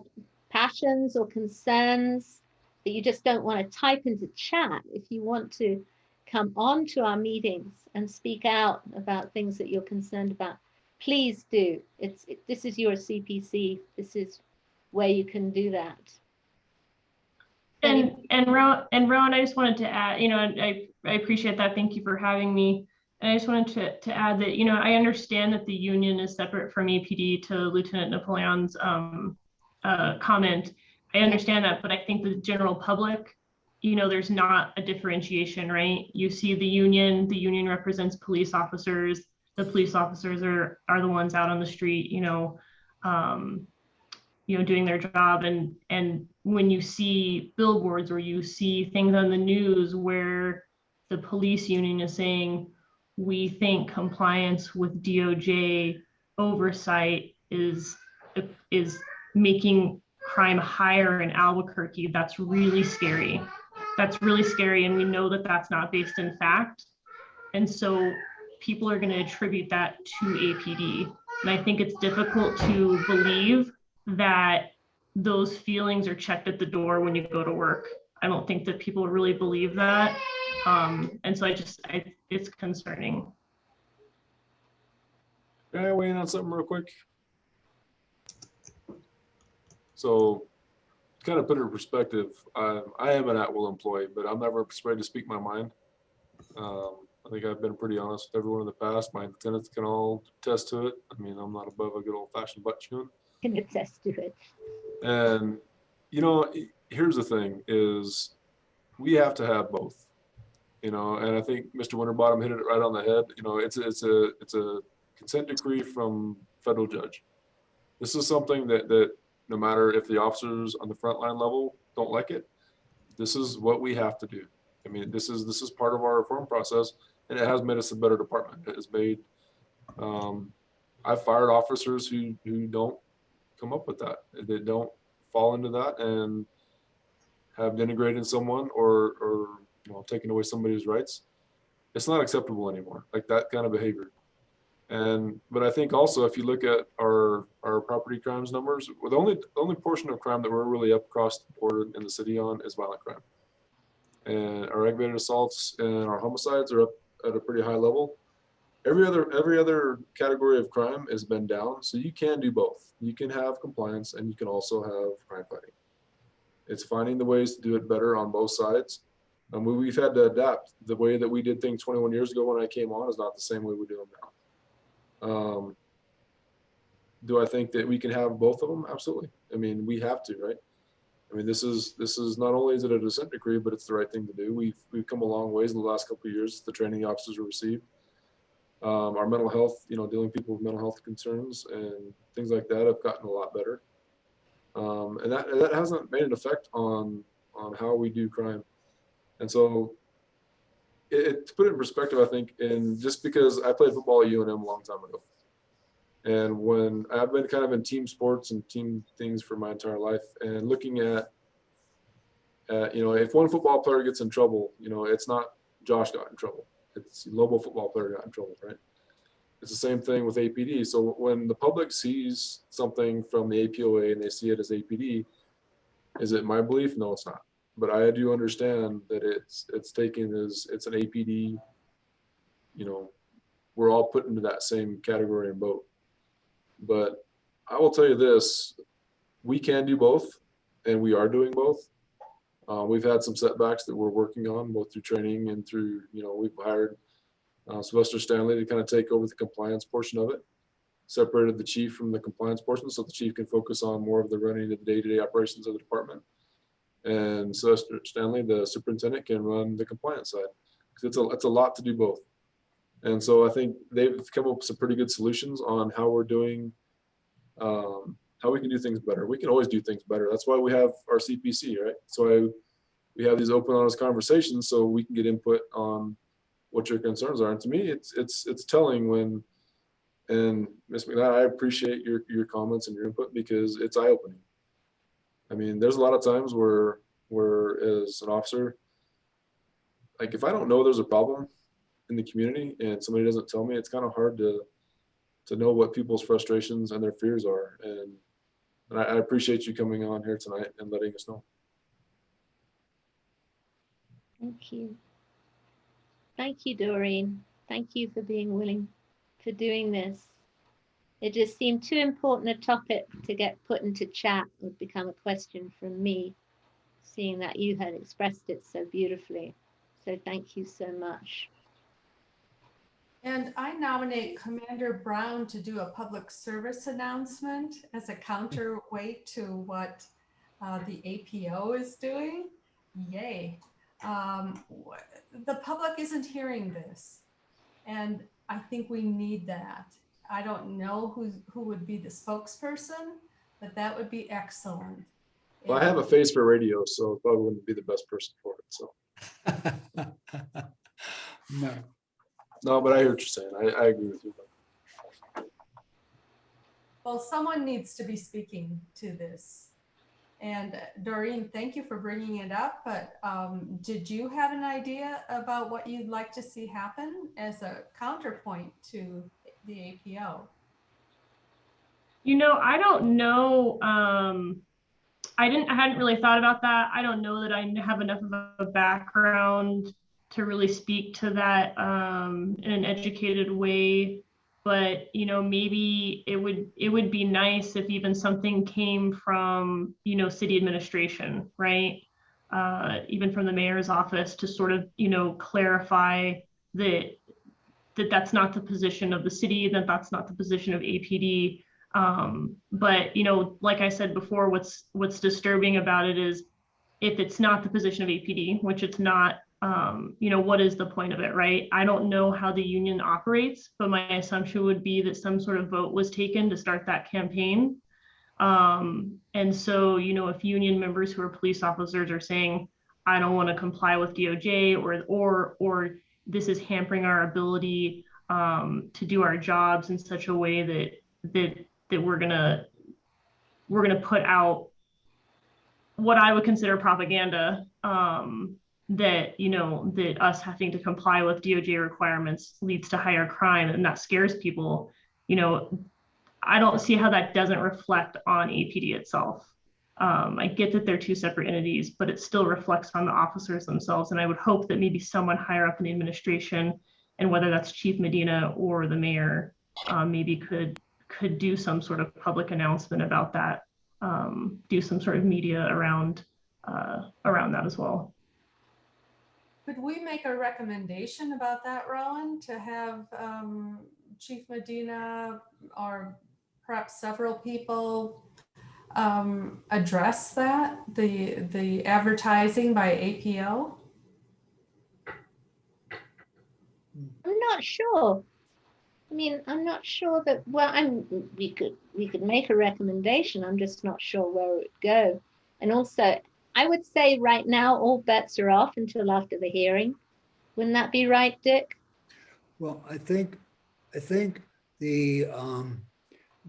passions or concerns that you just don't want to type into chat, if you want to come on to our meetings and speak out about things that you're concerned about, please do. This is your CPC. This is where you can do that. And Rowan, I just wanted to add, I appreciate that. Thank you for having me. And I just wanted to add that, I understand that the union is separate from APD, to Lieutenant Napoleon's comment. I understand that, but I think the general public, there's not a differentiation, right? You see the union represents police officers. The police officers are the ones out on the street, doing their job. And when you see billboards or you see things on the news where the police union is saying, we think compliance with DOJ oversight is making crime higher in Albuquerque, that's really scary. That's really scary. And we know that that's not based in fact. And so people are going to attribute that to APD. And I think it's difficult to believe that those feelings are checked at the door when you go to work. I don't think that people really believe that. And so it's concerning. Can I weigh in on something real quick? So, kind of put it in perspective, I am an at-will employee, but I'm never afraid to speak my mind. I think I've been pretty honest with everyone in the past. My lieutenants can all attest to it. I mean, I'm not above a good old-fashioned butt chewing. Can attest to it. And, here's the thing is we have to have both. And I think Mr. Winterbottom hit it right on the head. It's a consent decree from federal judge. This is something that no matter if the officers on the frontline level don't like it, this is what we have to do. I mean, this is part of our reform process, and it has made us a better department. It has made, I've fired officers who don't come up with that. They don't fall into that and have denigrated someone or taking away somebody's rights. It's not acceptable anymore, like that kind of behavior. But I think also if you look at our property crimes numbers, the only portion of crime that we're really up across the board in the city on is violent crime. And our aggravated assaults and our homicides are up at a pretty high level. Every other category of crime has been down. So you can do both. You can have compliance and you can also have crime fighting. It's finding the ways to do it better on both sides. We've had to adapt. The way that we did things 21 years ago when I came on is not the same way we do them now. Do I think that we can have both of them? Absolutely. I mean, we have to, right? I mean, this is not only is it a dissent decree, but it's the right thing to do. We've come a long ways in the last couple of years. The training officers have received. Our mental health, dealing with people with mental health concerns and things like that have gotten a lot better. And that hasn't made an effect on how we do crime. And so to put it in perspective, I think, and just because I played football at UNM a long time ago, And when I've been kind of in team sports and team things for my entire life, and looking at, you know, if one football player gets in trouble, you know, it's not Josh got in trouble. It's Lobo football player got in trouble, right? It's the same thing with APD. So when the public sees something from the APOA and they see it as APD, is it my belief? No, it's not. But I do understand that it's taken as it's an APD, you know, we're all put into that same category and boat. But I will tell you this, we can do both, and we are doing both. We've had some setbacks that we're working on, both through training and through, you know, we've hired Sylvester Stanley to kind of take over the compliance portion of it, separated the chief from the compliance portion so the chief can focus on more of the running of the day-to-day operations of the department. And Sylvester Stanley, the superintendent, can run the compliance side, because it's a lot to do both. And so I think they've come up with some pretty good solutions on how we're doing, how we can do things better. We can always do things better. That's why we have our CPC, right? So we have these open, honest conversations so we can get input on what your concerns are. And to me, it's telling when, and Ms. McNabb, I appreciate your comments and your input because it's eye-opening. I mean, there's a lot of times where as an officer, like if I don't know there's a problem in the community and somebody doesn't tell me, it's kind of hard to know what people's frustrations and their fears are. And I appreciate you coming on here tonight and letting us know. Thank you. Thank you, Doreen. Thank you for being willing for doing this. It just seemed too important a topic to get put into chat or become a question from me, seeing that you had expressed it so beautifully. So thank you so much. And I nominate Commander Brown to do a public service announcement as a counterweight to what the APO is doing. Yay. The public isn't hearing this, and I think we need that. I don't know who would be the spokesperson, but that would be excellent. Well, I have a face for radio, so I probably wouldn't be the best person for it. So no, but I hear what you're saying. I agree with you. Well, someone needs to be speaking to this. And Doreen, thank you for bringing it up, but did you have an idea about what you'd like to see happen as a counterpoint to the APO? You know, I don't know. I hadn't really thought about that. I don't know that I have enough of a background to really speak to that in an educated way. But, you know, maybe it would be nice if even something came from, you know, city administration, right? Even from the mayor's office to sort of, you know, clarify that that's not the position of the city, that that's not the position of APD. But, you know, like I said before, what's disturbing about it is if it's not the position of APD, which it's not, you know, what is the point of it, right? I don't know how the union operates, but my assumption would be that some sort of vote was taken to start that campaign. And so, you know, if union members who are police officers are saying, I don't want to comply with DOJ or this is hampering our ability to do our jobs in such a way that we're gonna put out what I would consider propaganda, that, you know, that us having to comply with DOJ requirements leads to higher crime and that scares people. You know, I don't see how that doesn't reflect on APD itself. I get that they're two separate entities, but it still reflects on the officers themselves. And I would hope that maybe someone higher up in the administration, and whether that's Chief Medina or the mayor, maybe could do some sort of public announcement about that, do some sort of media around that as well. Could we make a recommendation about that, Rowan, to have Chief Medina or perhaps several people address that, the advertising by APO? I'm not sure. I mean, I'm not sure that, well, we could make a recommendation. I'm just not sure where it would go. And also, I would say right now, all bets are off until after the hearing. Wouldn't that be right, Dick? Well, I think the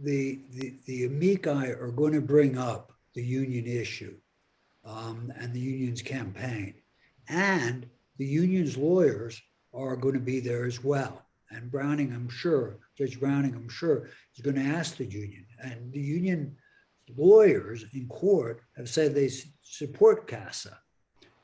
the amici are going to bring up the union issue and the union's campaign, and the union's lawyers are going to be there as well. And Browning, I'm sure, Judge Browning, I'm sure, is going to ask the union, and the union lawyers in court have said they support CASA,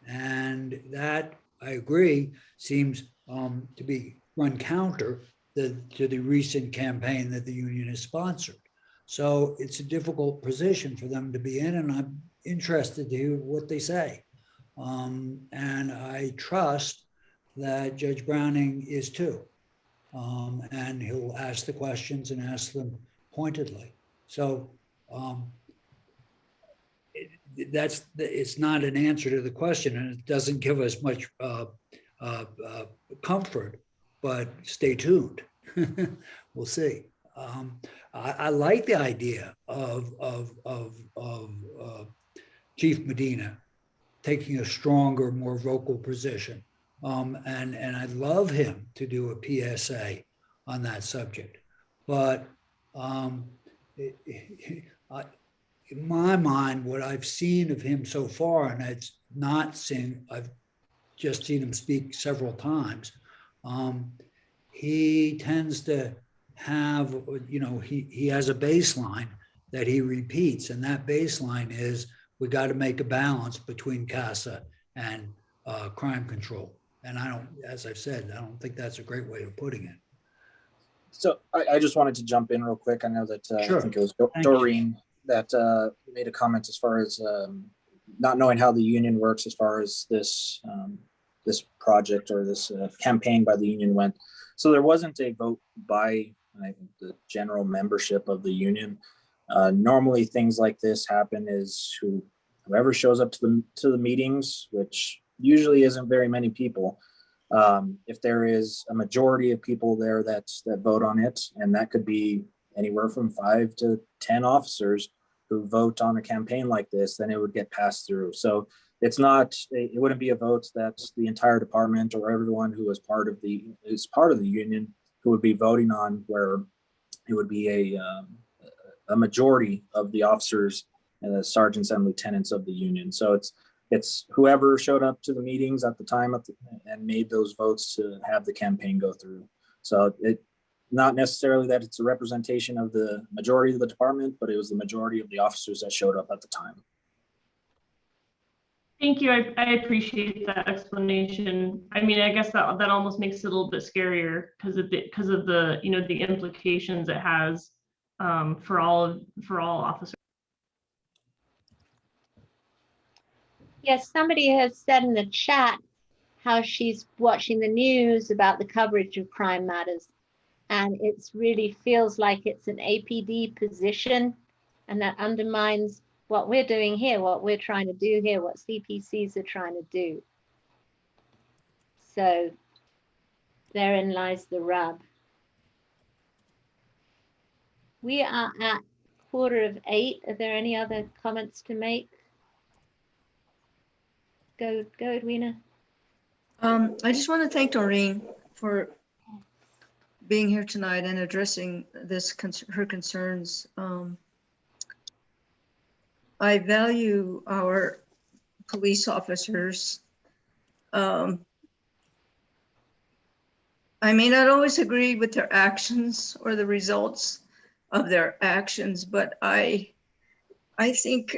and that, I agree, seems to be run counter to the recent campaign that the union has sponsored. So it's a difficult position for them to be in, and I'm interested to hear what they say. And I trust that Judge Browning is too. And he'll ask the questions and ask them pointedly. So it's not an answer to the question, and it doesn't give us much comfort, but stay tuned. We'll see. I like the idea of Chief Medina taking a stronger, more vocal position. And I'd love him to do a PSA on that subject. But in my mind, what I've seen of him so far, and I've just seen him speak several times, he tends to have, he has a baseline that he repeats, and that baseline is we got to make a balance between CASA and crime control. And as I've said, I don't think that's a great way of putting it. So I just wanted to jump in real quick. I know that Sure. I think it was Doreen that made a comment as far as not knowing how the union works as far as this project or this campaign by the union went. So there wasn't a vote by the general membership of the union. Normally things like this happen is whoever shows up to the meetings, which usually isn't very many people. If there is a majority of people there that vote on it, and that could be anywhere from 5 to 10 officers who vote on a campaign like this, then it would get passed through. So it wouldn't be a vote that the entire department or everyone who is part of the union who would be voting on, where it would be a majority of the officers and the sergeants and lieutenants of the union. So it's whoever showed up to the meetings at the time and made those votes to have the campaign go through. So not necessarily that it's a representation of the majority of the department, but it was the majority of the officers that showed up at the time. Thank you. I appreciate that explanation. I mean, I guess that almost makes it a little bit scarier because of the the implications it has for all officers. Yes, somebody has said in the chat how she's watching the news about the coverage of crime matters, and it really feels like it's an APD position, and that undermines what we're doing here, what we're trying to do here, what CPCs are trying to do. So therein lies the rub. We are at 7:45. Are there any other comments to make? Go, Edwina. I just want to thank Doreen for being here tonight and addressing her concerns. I value our police officers. I may not always agree with their actions or the results of their actions, but I think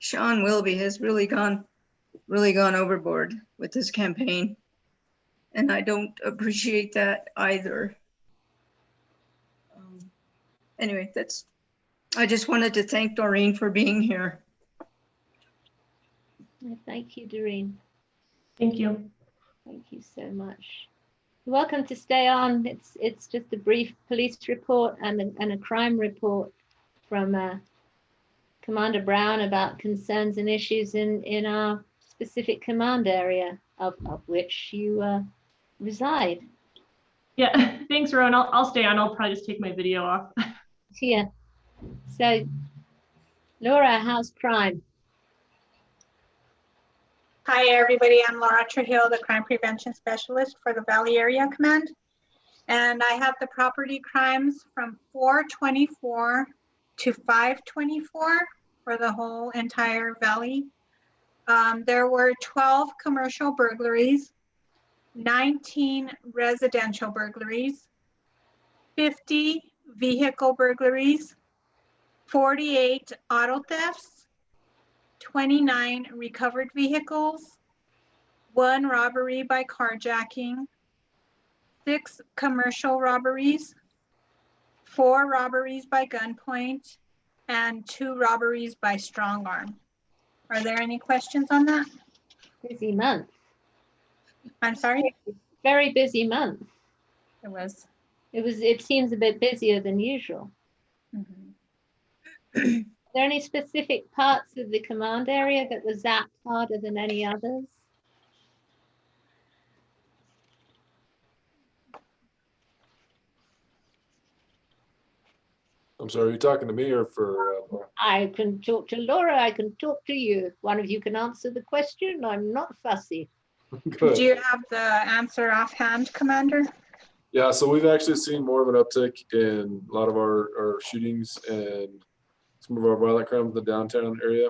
Sean Wilby has really gone overboard with this campaign, and I don't appreciate that either. Anyway, I just wanted to thank Doreen for being here. Thank you, Doreen. Thank you. Thank you so much. You're welcome to stay on. It's just a brief police report and a crime report from Commander Brown about concerns and issues in our specific command area of which you reside. Yeah, thanks, Rowan. I'll stay on. I'll probably just take my video off. Yeah. So, Laura, how's crime? Hi, everybody. I'm Laura Trujillo, the Crime Prevention Specialist for the Valley Area Command. And I have the property crimes from 424 to 524 for the whole entire valley. There were 12 commercial burglaries, 19 residential burglaries, 50 vehicle burglaries, 48 auto thefts, 29 recovered vehicles, 1 robbery by carjacking, 6 commercial robberies, 4 robberies by gunpoint, and 2 robberies by strong arm. Are there any questions on that? Busy month. I'm sorry? Very busy month. It was. It seems a bit busier than usual. Are there any specific parts of the command area that was zapped harder than any others? I'm sorry, are you talking to me or for? I can talk to Laura, I can talk to you. If one of you can answer the question, I'm not fussy. Do you have the answer offhand, Commander? Yeah, so we've actually seen more of an uptick in a lot of our shootings and some of our violent crimes in the downtown area.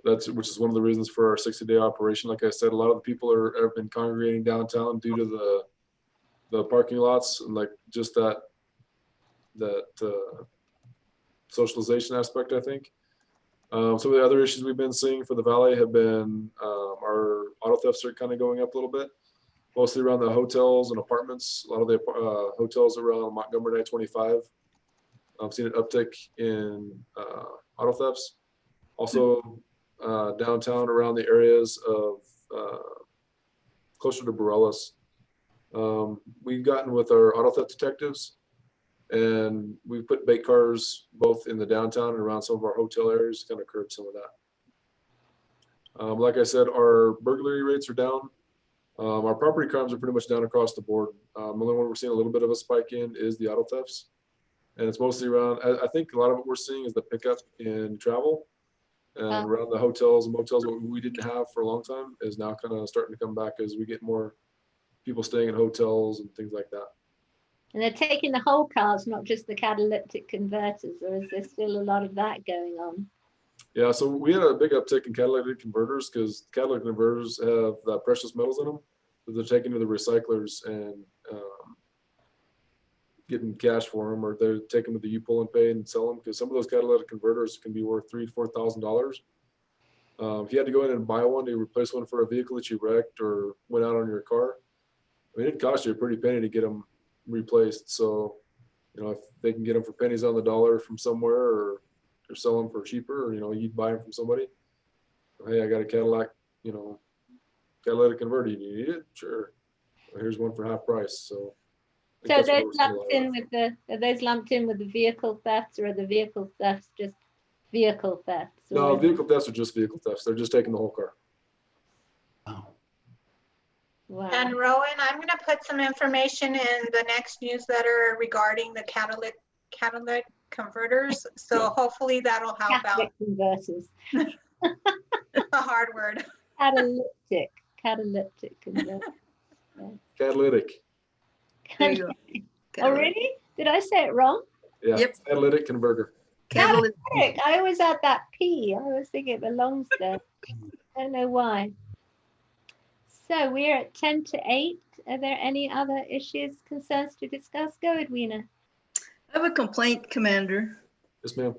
Which is one of the reasons for our 60-day operation. Like I said, a lot of the people have been congregating downtown due to the parking lots and like just that socialization aspect, I think. Some of the other issues we've been seeing for the valley have been our auto thefts are kind of going up a little bit, mostly around the hotels and apartments. A lot of the hotels around Montgomery I-25. I've seen an uptick in auto thefts. Also downtown around the areas of closer to Borellis. We've gotten with our auto theft detectives, and we've put bait cars both in the downtown and around some of our hotel areas to kind of curb some of that. Like I said, our burglary rates are down. Our property crimes are pretty much down across the board. The only one we're seeing a little bit of a spike in is the auto thefts. And it's mostly around, I think a lot of what we're seeing is the pickup in travel and around the hotels and motels. What we didn't have for a long time is now kind of starting to come back as we get more people staying in hotels and things like that. And they're taking the whole cars, not just the catalytic converters, or is there still a lot of that going on? Yeah, so we had a big uptick in catalytic converters because catalytic converters have precious metals in them that they're taking to the recyclers and getting cash for them, or they're taking them to the U-Pull and Pay and sell them, because some of those catalytic converters can be worth $3,000 to $4,000. If you had to go in and buy one to replace one for a vehicle that you wrecked or went out on your car, I mean, it cost you a pretty penny to get them replaced. So, you know, if they can get them for pennies on the dollar from somewhere, or sell them for cheaper, or, you know, you'd buy them from somebody. Hey, I got a Cadillac, you know, catalytic converter. You need it? Sure. Well, here's one for half price. So those lumped in with are those lumped in with the vehicle thefts, or are the vehicle thefts just vehicle thefts? No, vehicle thefts are just vehicle thefts. They're just taking the whole car. Wow. And Rowan, I'm going to put some information in the next newsletter regarding the catalytic converters. So hopefully that'll help out. Converters. A hard word. Catalytic converter. Yeah. Catalytic. There you go. Oh, really? Did I say it wrong? Yeah. Yep. Catalytic converter. Catalytic. I always add that P. I always think it belongs there. I don't know why. So we're at 10 to 8. Are there any other issues, concerns to discuss? Go, Edwina. I have a complaint, Commander. Yes, ma'am.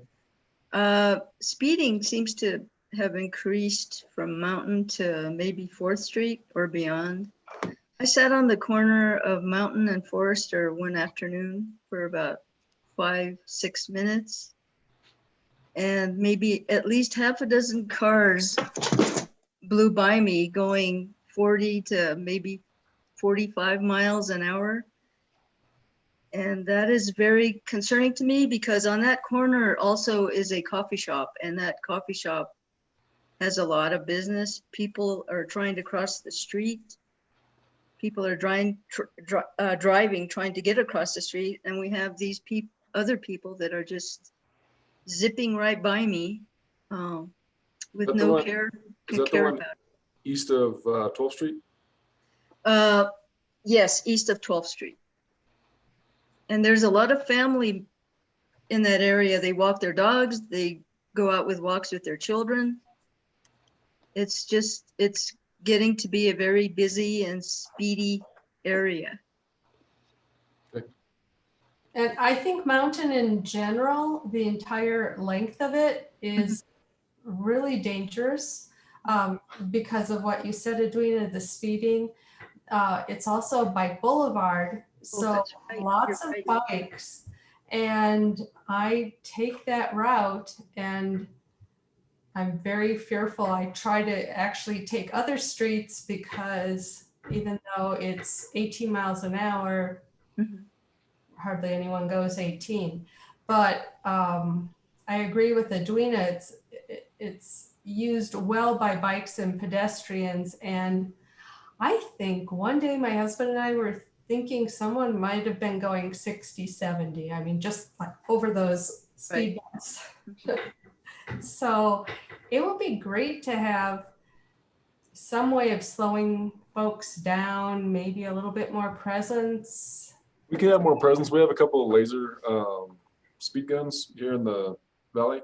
Speeding seems to have increased from Mountain to maybe 4th Street or beyond. I sat on the corner of Mountain and Forester one afternoon for about 5-6 minutes, and maybe at least half a dozen cars blew by me going 40 to maybe 45 miles an hour. And that is very concerning to me, because on that corner also is a coffee shop, and that coffee shop has a lot of business. People are trying to cross the street. People are driving, trying to get across the street. And we have these other people that are just zipping right by me with no care about it. East of 12th Street? Yes, east of 12th Street. And there's a lot of family in that area. They walk their dogs, they go out with walks with their children. It's getting to be a very busy and speedy area. And I think Mountain in general, the entire length of it is really dangerous because of what you said, Edwina, the speeding. It's also a bike boulevard, so right. lots of bikes. And I take that route and I'm very fearful. I try to actually take other streets because even though it's 18 miles an hour, hardly anyone goes 18. But I agree with Edwina. It's used well by bikes and pedestrians. And I think one day my husband and I were thinking someone might have been going 60, 70. I mean, just like over those speed bumps. So it would be great to have some way of slowing folks down, maybe a little bit more presence. We can have more presence. We have a couple of laser speed guns here in the valley.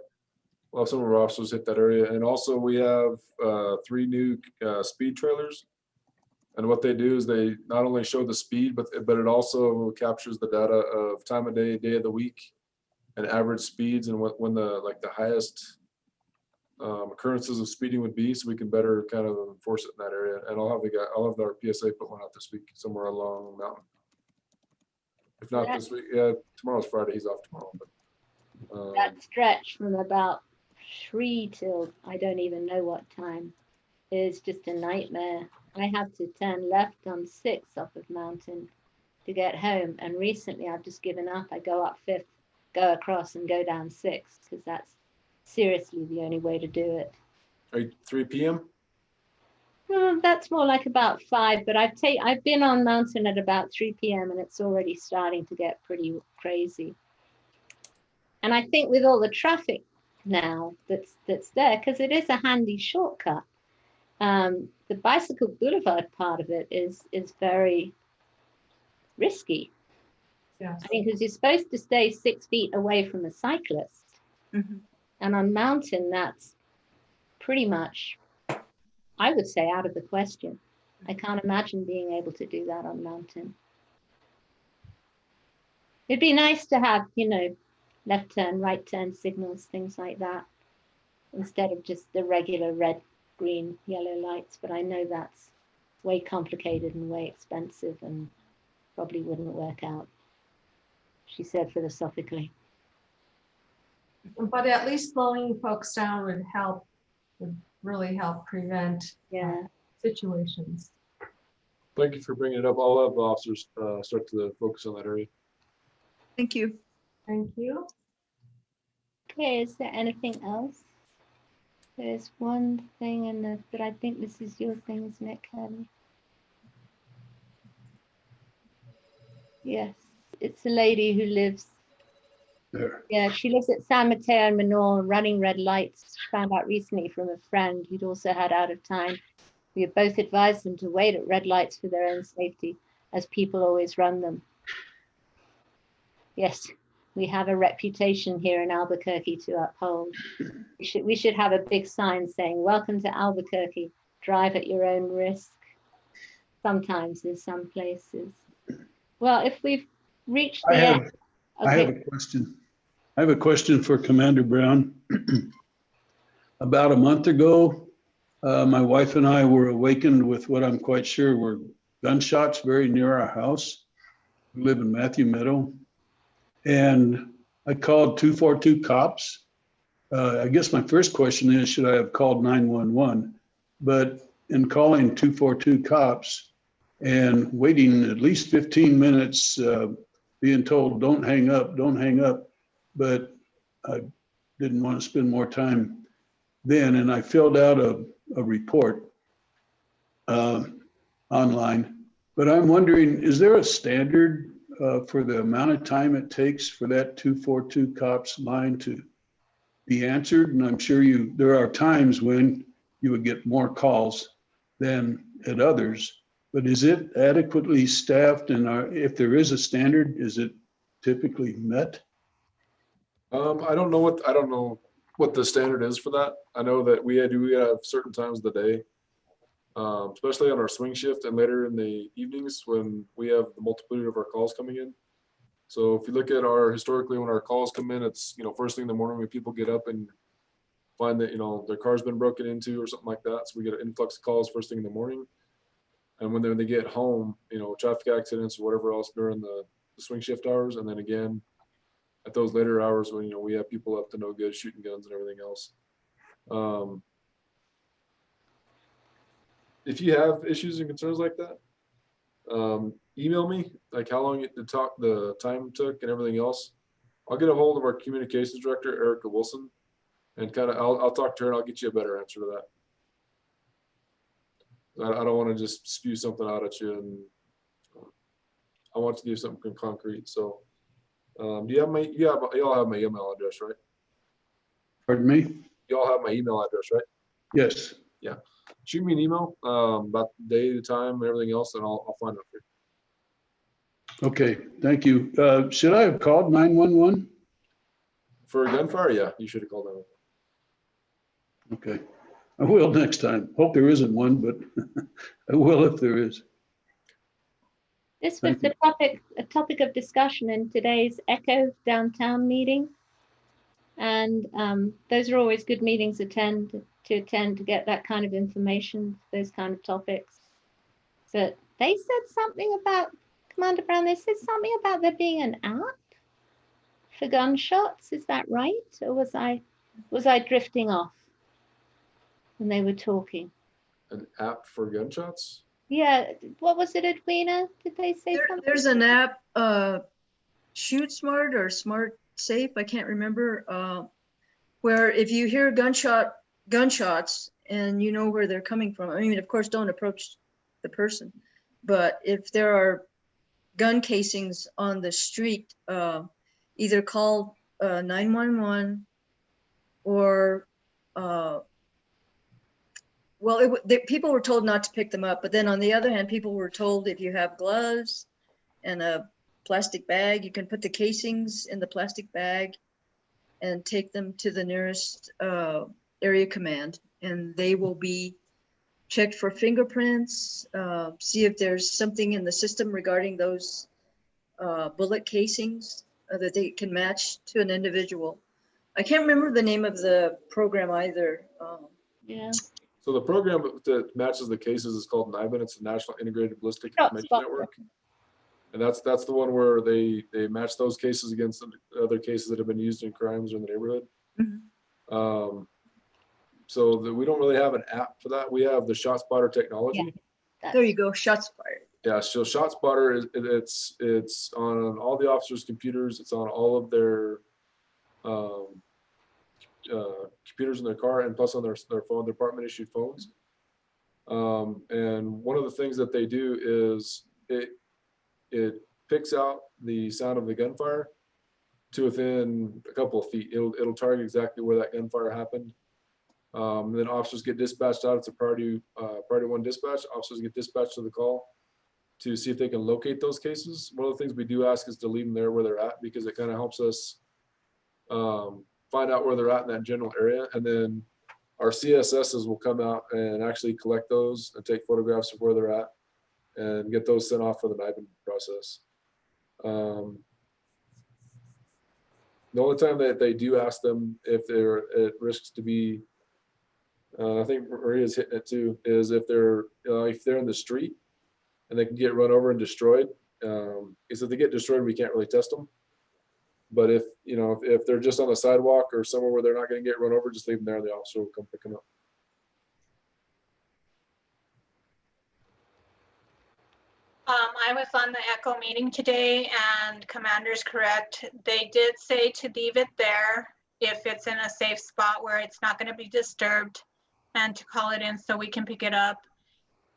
We'll have some of our officers hit that area. And also we have 3 new speed trailers. And what they do is they not only show the speed, but it also captures the data of time of day, day of the week, and average speeds, and when the highest occurrences of speeding would be, so we can better kind of enforce it in that area. And I'll have our PSA put one out this week somewhere along the mountain. If not this week, tomorrow's Friday. He's off tomorrow. But, that stretch from about 3 till I don't even know what time is just a nightmare. I have to turn left on 6 off of Mountain to get home. And recently I've just given up. I go up 5th, go across and go down 6 because that's seriously the only way to do it. 3 p.m.? That's more like about 5, but I've been on Mountain at about 3 p.m. and it's already starting to get pretty crazy. And I think with all the traffic now that's there, because it is a handy shortcut, the bicycle boulevard part of it is very risky. Yes. I mean, because you're supposed to stay 6 feet away from a cyclist. And on Mountain, that's pretty much, I would say, out of the question. I can't imagine being able to do that on Mountain. It'd be nice to have, left turn, right turn signals, things like that, instead of just the regular red, green, yellow lights. But I know that's way complicated and way expensive and probably wouldn't work out, she said philosophically. But at least slowing folks down would really help prevent situations. Thank you for bringing it up. I'll have the officers start to focus on that area. Thank you. Thank you. Okay, is there anything else? There's one thing but I think this is your thing, isn't it, Kelly? Yes, it's a lady who lives there. Yeah, she lives at San Mateo and Menor, running red lights. She found out recently from a friend who'd also had out of time. We have both advised them to wait at red lights for their own safety, as people always run them. Yes, we have a reputation here in Albuquerque to uphold. We should have a big sign saying, "Welcome to Albuquerque, drive at your own risk." Sometimes in some places. Well, if we've reached the end. Okay. I have a question. I have a question for Commander Brown. About a month ago, my wife and I were awakened with what I'm quite sure were gunshots very near our house. We live in Matthew Meadow. And I called 242 cops. I guess my first question is, should I have called 911? But in calling 242 cops and waiting at least 15 minutes, being told, don't hang up, but I didn't want to spend more time then. And I filled out a report online, but I'm wondering, is there a standard for the amount of time it takes for that 242 cops line to be answered? And I'm sure there are times when you would get more calls than at others. But is it adequately staffed, and if there is a standard, is it typically met? I don't know what the standard is for that. I know that we have certain times of the day, especially on our swing shift and later in the evenings when we have the multitude of our calls coming in. So if you look at historically when our calls come in, it's, first thing in the morning when people get up and find that, their car's been broken into or something like that. So we get an influx of calls first thing in the morning. And when they get home, traffic accidents or whatever else during the swing shift hours. And then again, at those later hours when, we have people up to no good shooting guns and everything else. If you have issues and concerns like that, email me, like how long the time took and everything else. I'll get a hold of our communications director, Erica Wilson, and I'll talk to her and I'll get you a better answer to that. I don't want to just spew something out at you, and I want to give something concrete. So do you have y'all have my email address, right? Pardon me? Y'all have my email address, right? Yes. Yeah. Shoot me an email about the day, the time, and everything else, and I'll find out for you. Okay, thank you. Should I have called 911? For a gunfire? Yeah, you should have called 911. Okay, I will next time. Hope there isn't one, but I will if there is. This was a topic of discussion in today's Echo downtown meeting. And those are always good meetings to attend to get that kind of information, those kind of topics. But they said something about, Commander Brown, they said something about there being an app for gunshots. Is that right? Or was I drifting off when they were talking? An app for gunshots? Yeah, what was it, Edwina? Did they say something? There's an app, Shoot Smart or Smart Safe, I can't remember, where if you hear gunshots and you know where they're coming from, I mean, of course, don't approach the person, but if there are gun casings on the street, either call 911 or people were told not to pick them up, but then on the other hand, people were told if you have gloves and a plastic bag, you can put the casings in the plastic bag and take them to the nearest area command, and they will be checked for fingerprints, see if there's something in the system regarding those bullet casings that they can match to an individual. I can't remember the name of the program either. Yeah. So the program that matches the cases is called NIBIN. It's the National Integrated Ballistic Information Network. And that's the one where they match those cases against other cases that have been used in crimes in the neighborhood. Mm-hmm. So we don't really have an app for that. We have the ShotSpotter technology. Yeah. There you go, ShotSpotter. Yeah, so ShotSpotter it's on all the officers' computers. It's on all of their computers in their car, and plus on their phone, department issued phones. And one of the things that they do is it picks out the sound of the gunfire to within a couple of feet. It'll target exactly where that gunfire happened. Then officers get dispatched out. It's a priority one dispatch. Officers get dispatched to the call to see if they can locate those cases. One of the things we do ask is to leave them there where they're at, because it kind of helps us find out where they're at in that general area. And then our CSSs will come out and actually collect those and take photographs of where they're at and get those sent off for the NIBIN process. The only time that they do ask them if they're at risks to be, I think Maria's hitting it too, is if they're in the street and they can get run over and destroyed. Is if they get destroyed, we can't really test them. But if they're just on the sidewalk or somewhere where they're not going to get run over, just leave them there and the officer will come pick them up. I was on the ECHO meeting today, and Commander's correct. They did say to leave it there if it's in a safe spot where it's not going to be disturbed, and to call it in so we can pick it up.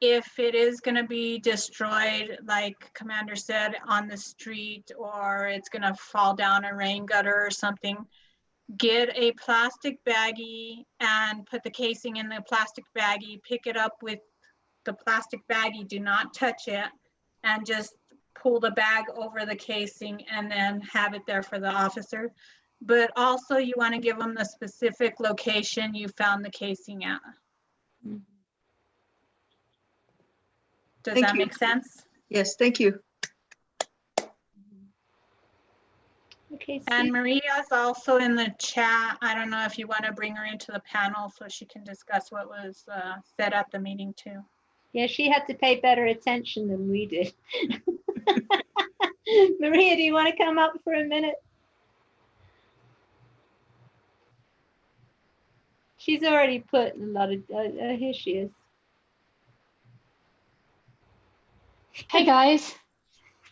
If it is going to be destroyed, like Commander said, on the street, or it's going to fall down a rain gutter or something, get a plastic baggie and put the casing in the plastic baggie, pick it up with the plastic baggie, do not touch it, and just pull the bag over the casing and then have it there for the officer. But also you want to give them the specific location you found the casing at. Does Thank that you. make sense? Yes, thank you. Okay, And Sue. Maria's also in the chat. I don't know if you want to bring her into the panel so she can discuss what was said at the meeting too. Yeah, she had to pay better attention than we did. Maria, do you want to come up for a minute? She's already put a lot of, here she is. Hey guys.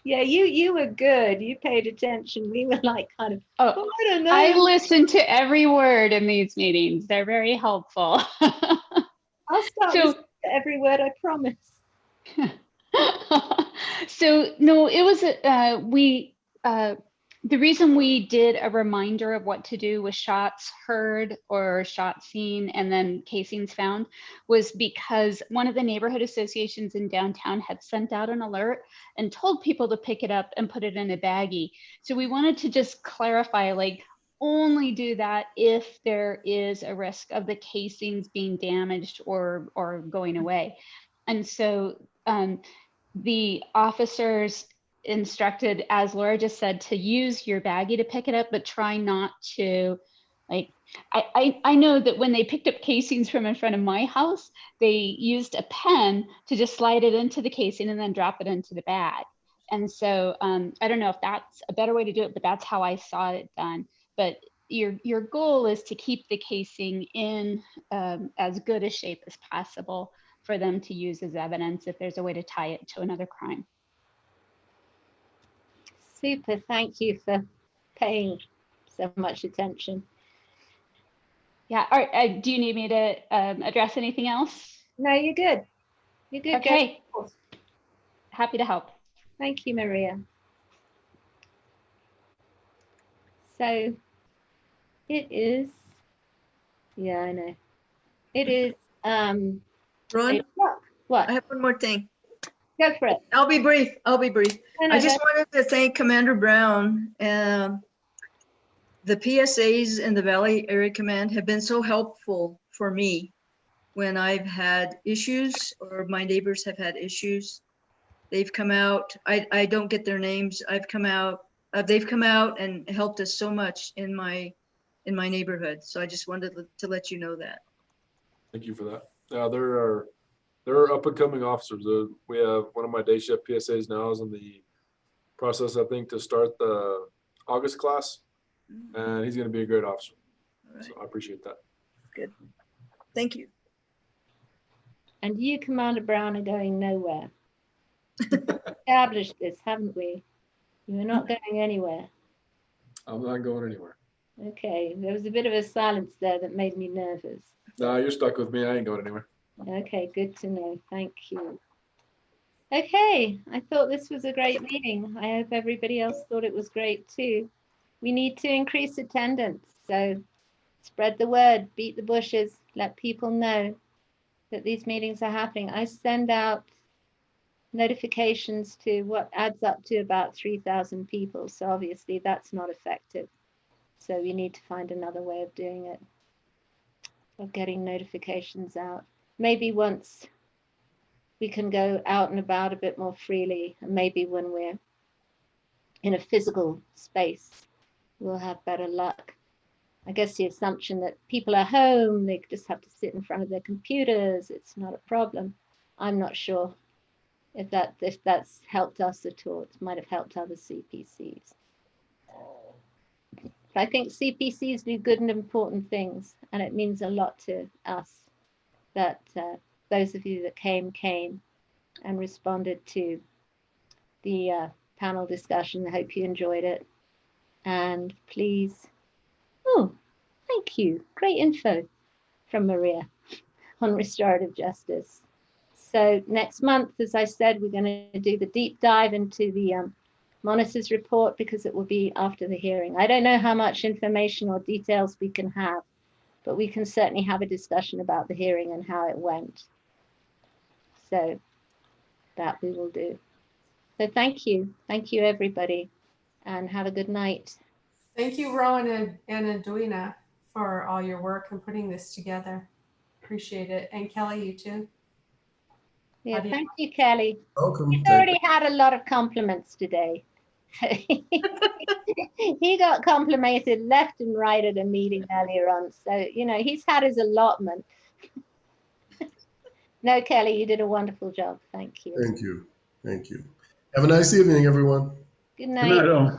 Yeah, you were good. You paid attention. We were like kind of, oh I don't know. I listen to every word in these meetings. They're very helpful. I'll start listening to every word, I promise. So no, it was the reason we did a reminder of what to do with shots heard or shots seen and then casings found was because one of the neighborhood associations in downtown had sent out an alert and told people to pick it up and put it in a baggie. So we wanted to just clarify, like, only do that if there is a risk of the casings being damaged or going away. And so the officers instructed, as Laura just said, to use your baggie to pick it up, but try not to, like, I know that when they picked up casings from in front of my house, they used a pen to just slide it into the casing and then drop it into the bag. And so I don't know if that's a better way to do it, but that's how I saw it done. But your goal is to keep the casing in as good a shape as possible for them to use as evidence if there's a way to tie it to another crime. Super, thank you for paying so much attention. Yeah, do you need me to address anything else? No, you're good. You're good. Okay, happy to help. Thank you, Maria. So it is, yeah, I know. It is, Ron, 8 o'clock. What? I have one more thing. Go for it. I'll be brief. No, I just wanted to thank Commander Brown. The PSAs in the Valley Area Command have been so helpful for me when I've had issues or my neighbors have had issues. They've come out. I don't get their names. They've come out and helped us so much in my neighborhood. So I just wanted to let you know that. Thank you for that. There are up and coming officers. We have one of my day shift PSAs now is in the process, I think, to start the August class, and he's going to be a great officer. Right. So I appreciate that. Good. Thank you. And you, Commander Brown, are going nowhere. Established this, haven't we? You're not going anywhere. I'm not going anywhere. Okay, there was a bit of a silence there that made me nervous. No, you're stuck with me. I ain't going anywhere. Okay, good to know. Thank you. Okay, I thought this was a great meeting. I hope everybody else thought it was great too. We need to increase attendance, so spread the word, beat the bushes, let people know that these meetings are happening. I send out notifications to what adds up to about 3,000 people, so obviously that's not effective. So we need to find another way of doing it, of getting notifications out. Maybe once we can go out and about a bit more freely, and maybe when we're in a physical space, we'll have better luck. I guess the assumption that people are home, they just have to sit in front of their computers, it's not a problem. I'm not sure if that's helped us at all. It might have helped other CPCs. But I think CPCs do good and important things, and it means a lot to us that those of you that came and responded to the panel discussion. I hope you enjoyed it. And please, oh, thank you. Great info from Maria on restorative justice. So next month, as I said, we're going to do the deep dive into the monitor's report because it will be after the hearing. I don't know how much information or details we can have, but we can certainly have a discussion about the hearing and how it went. So that we will do. So thank you everybody, and have a good night. Thank you, Rowan and Edwina, for all your work and putting this together. Appreciate it. And Kelly, you too. Yeah, thank you, Kelly. Welcome. He's already had a lot of compliments today. He got complimented left and right at a meeting earlier on. So, you know, he's had his allotment. No, Kelly, you did a wonderful job. Thank you. Thank you. Thank you. Have a nice evening, everyone. Good Good night. night, all.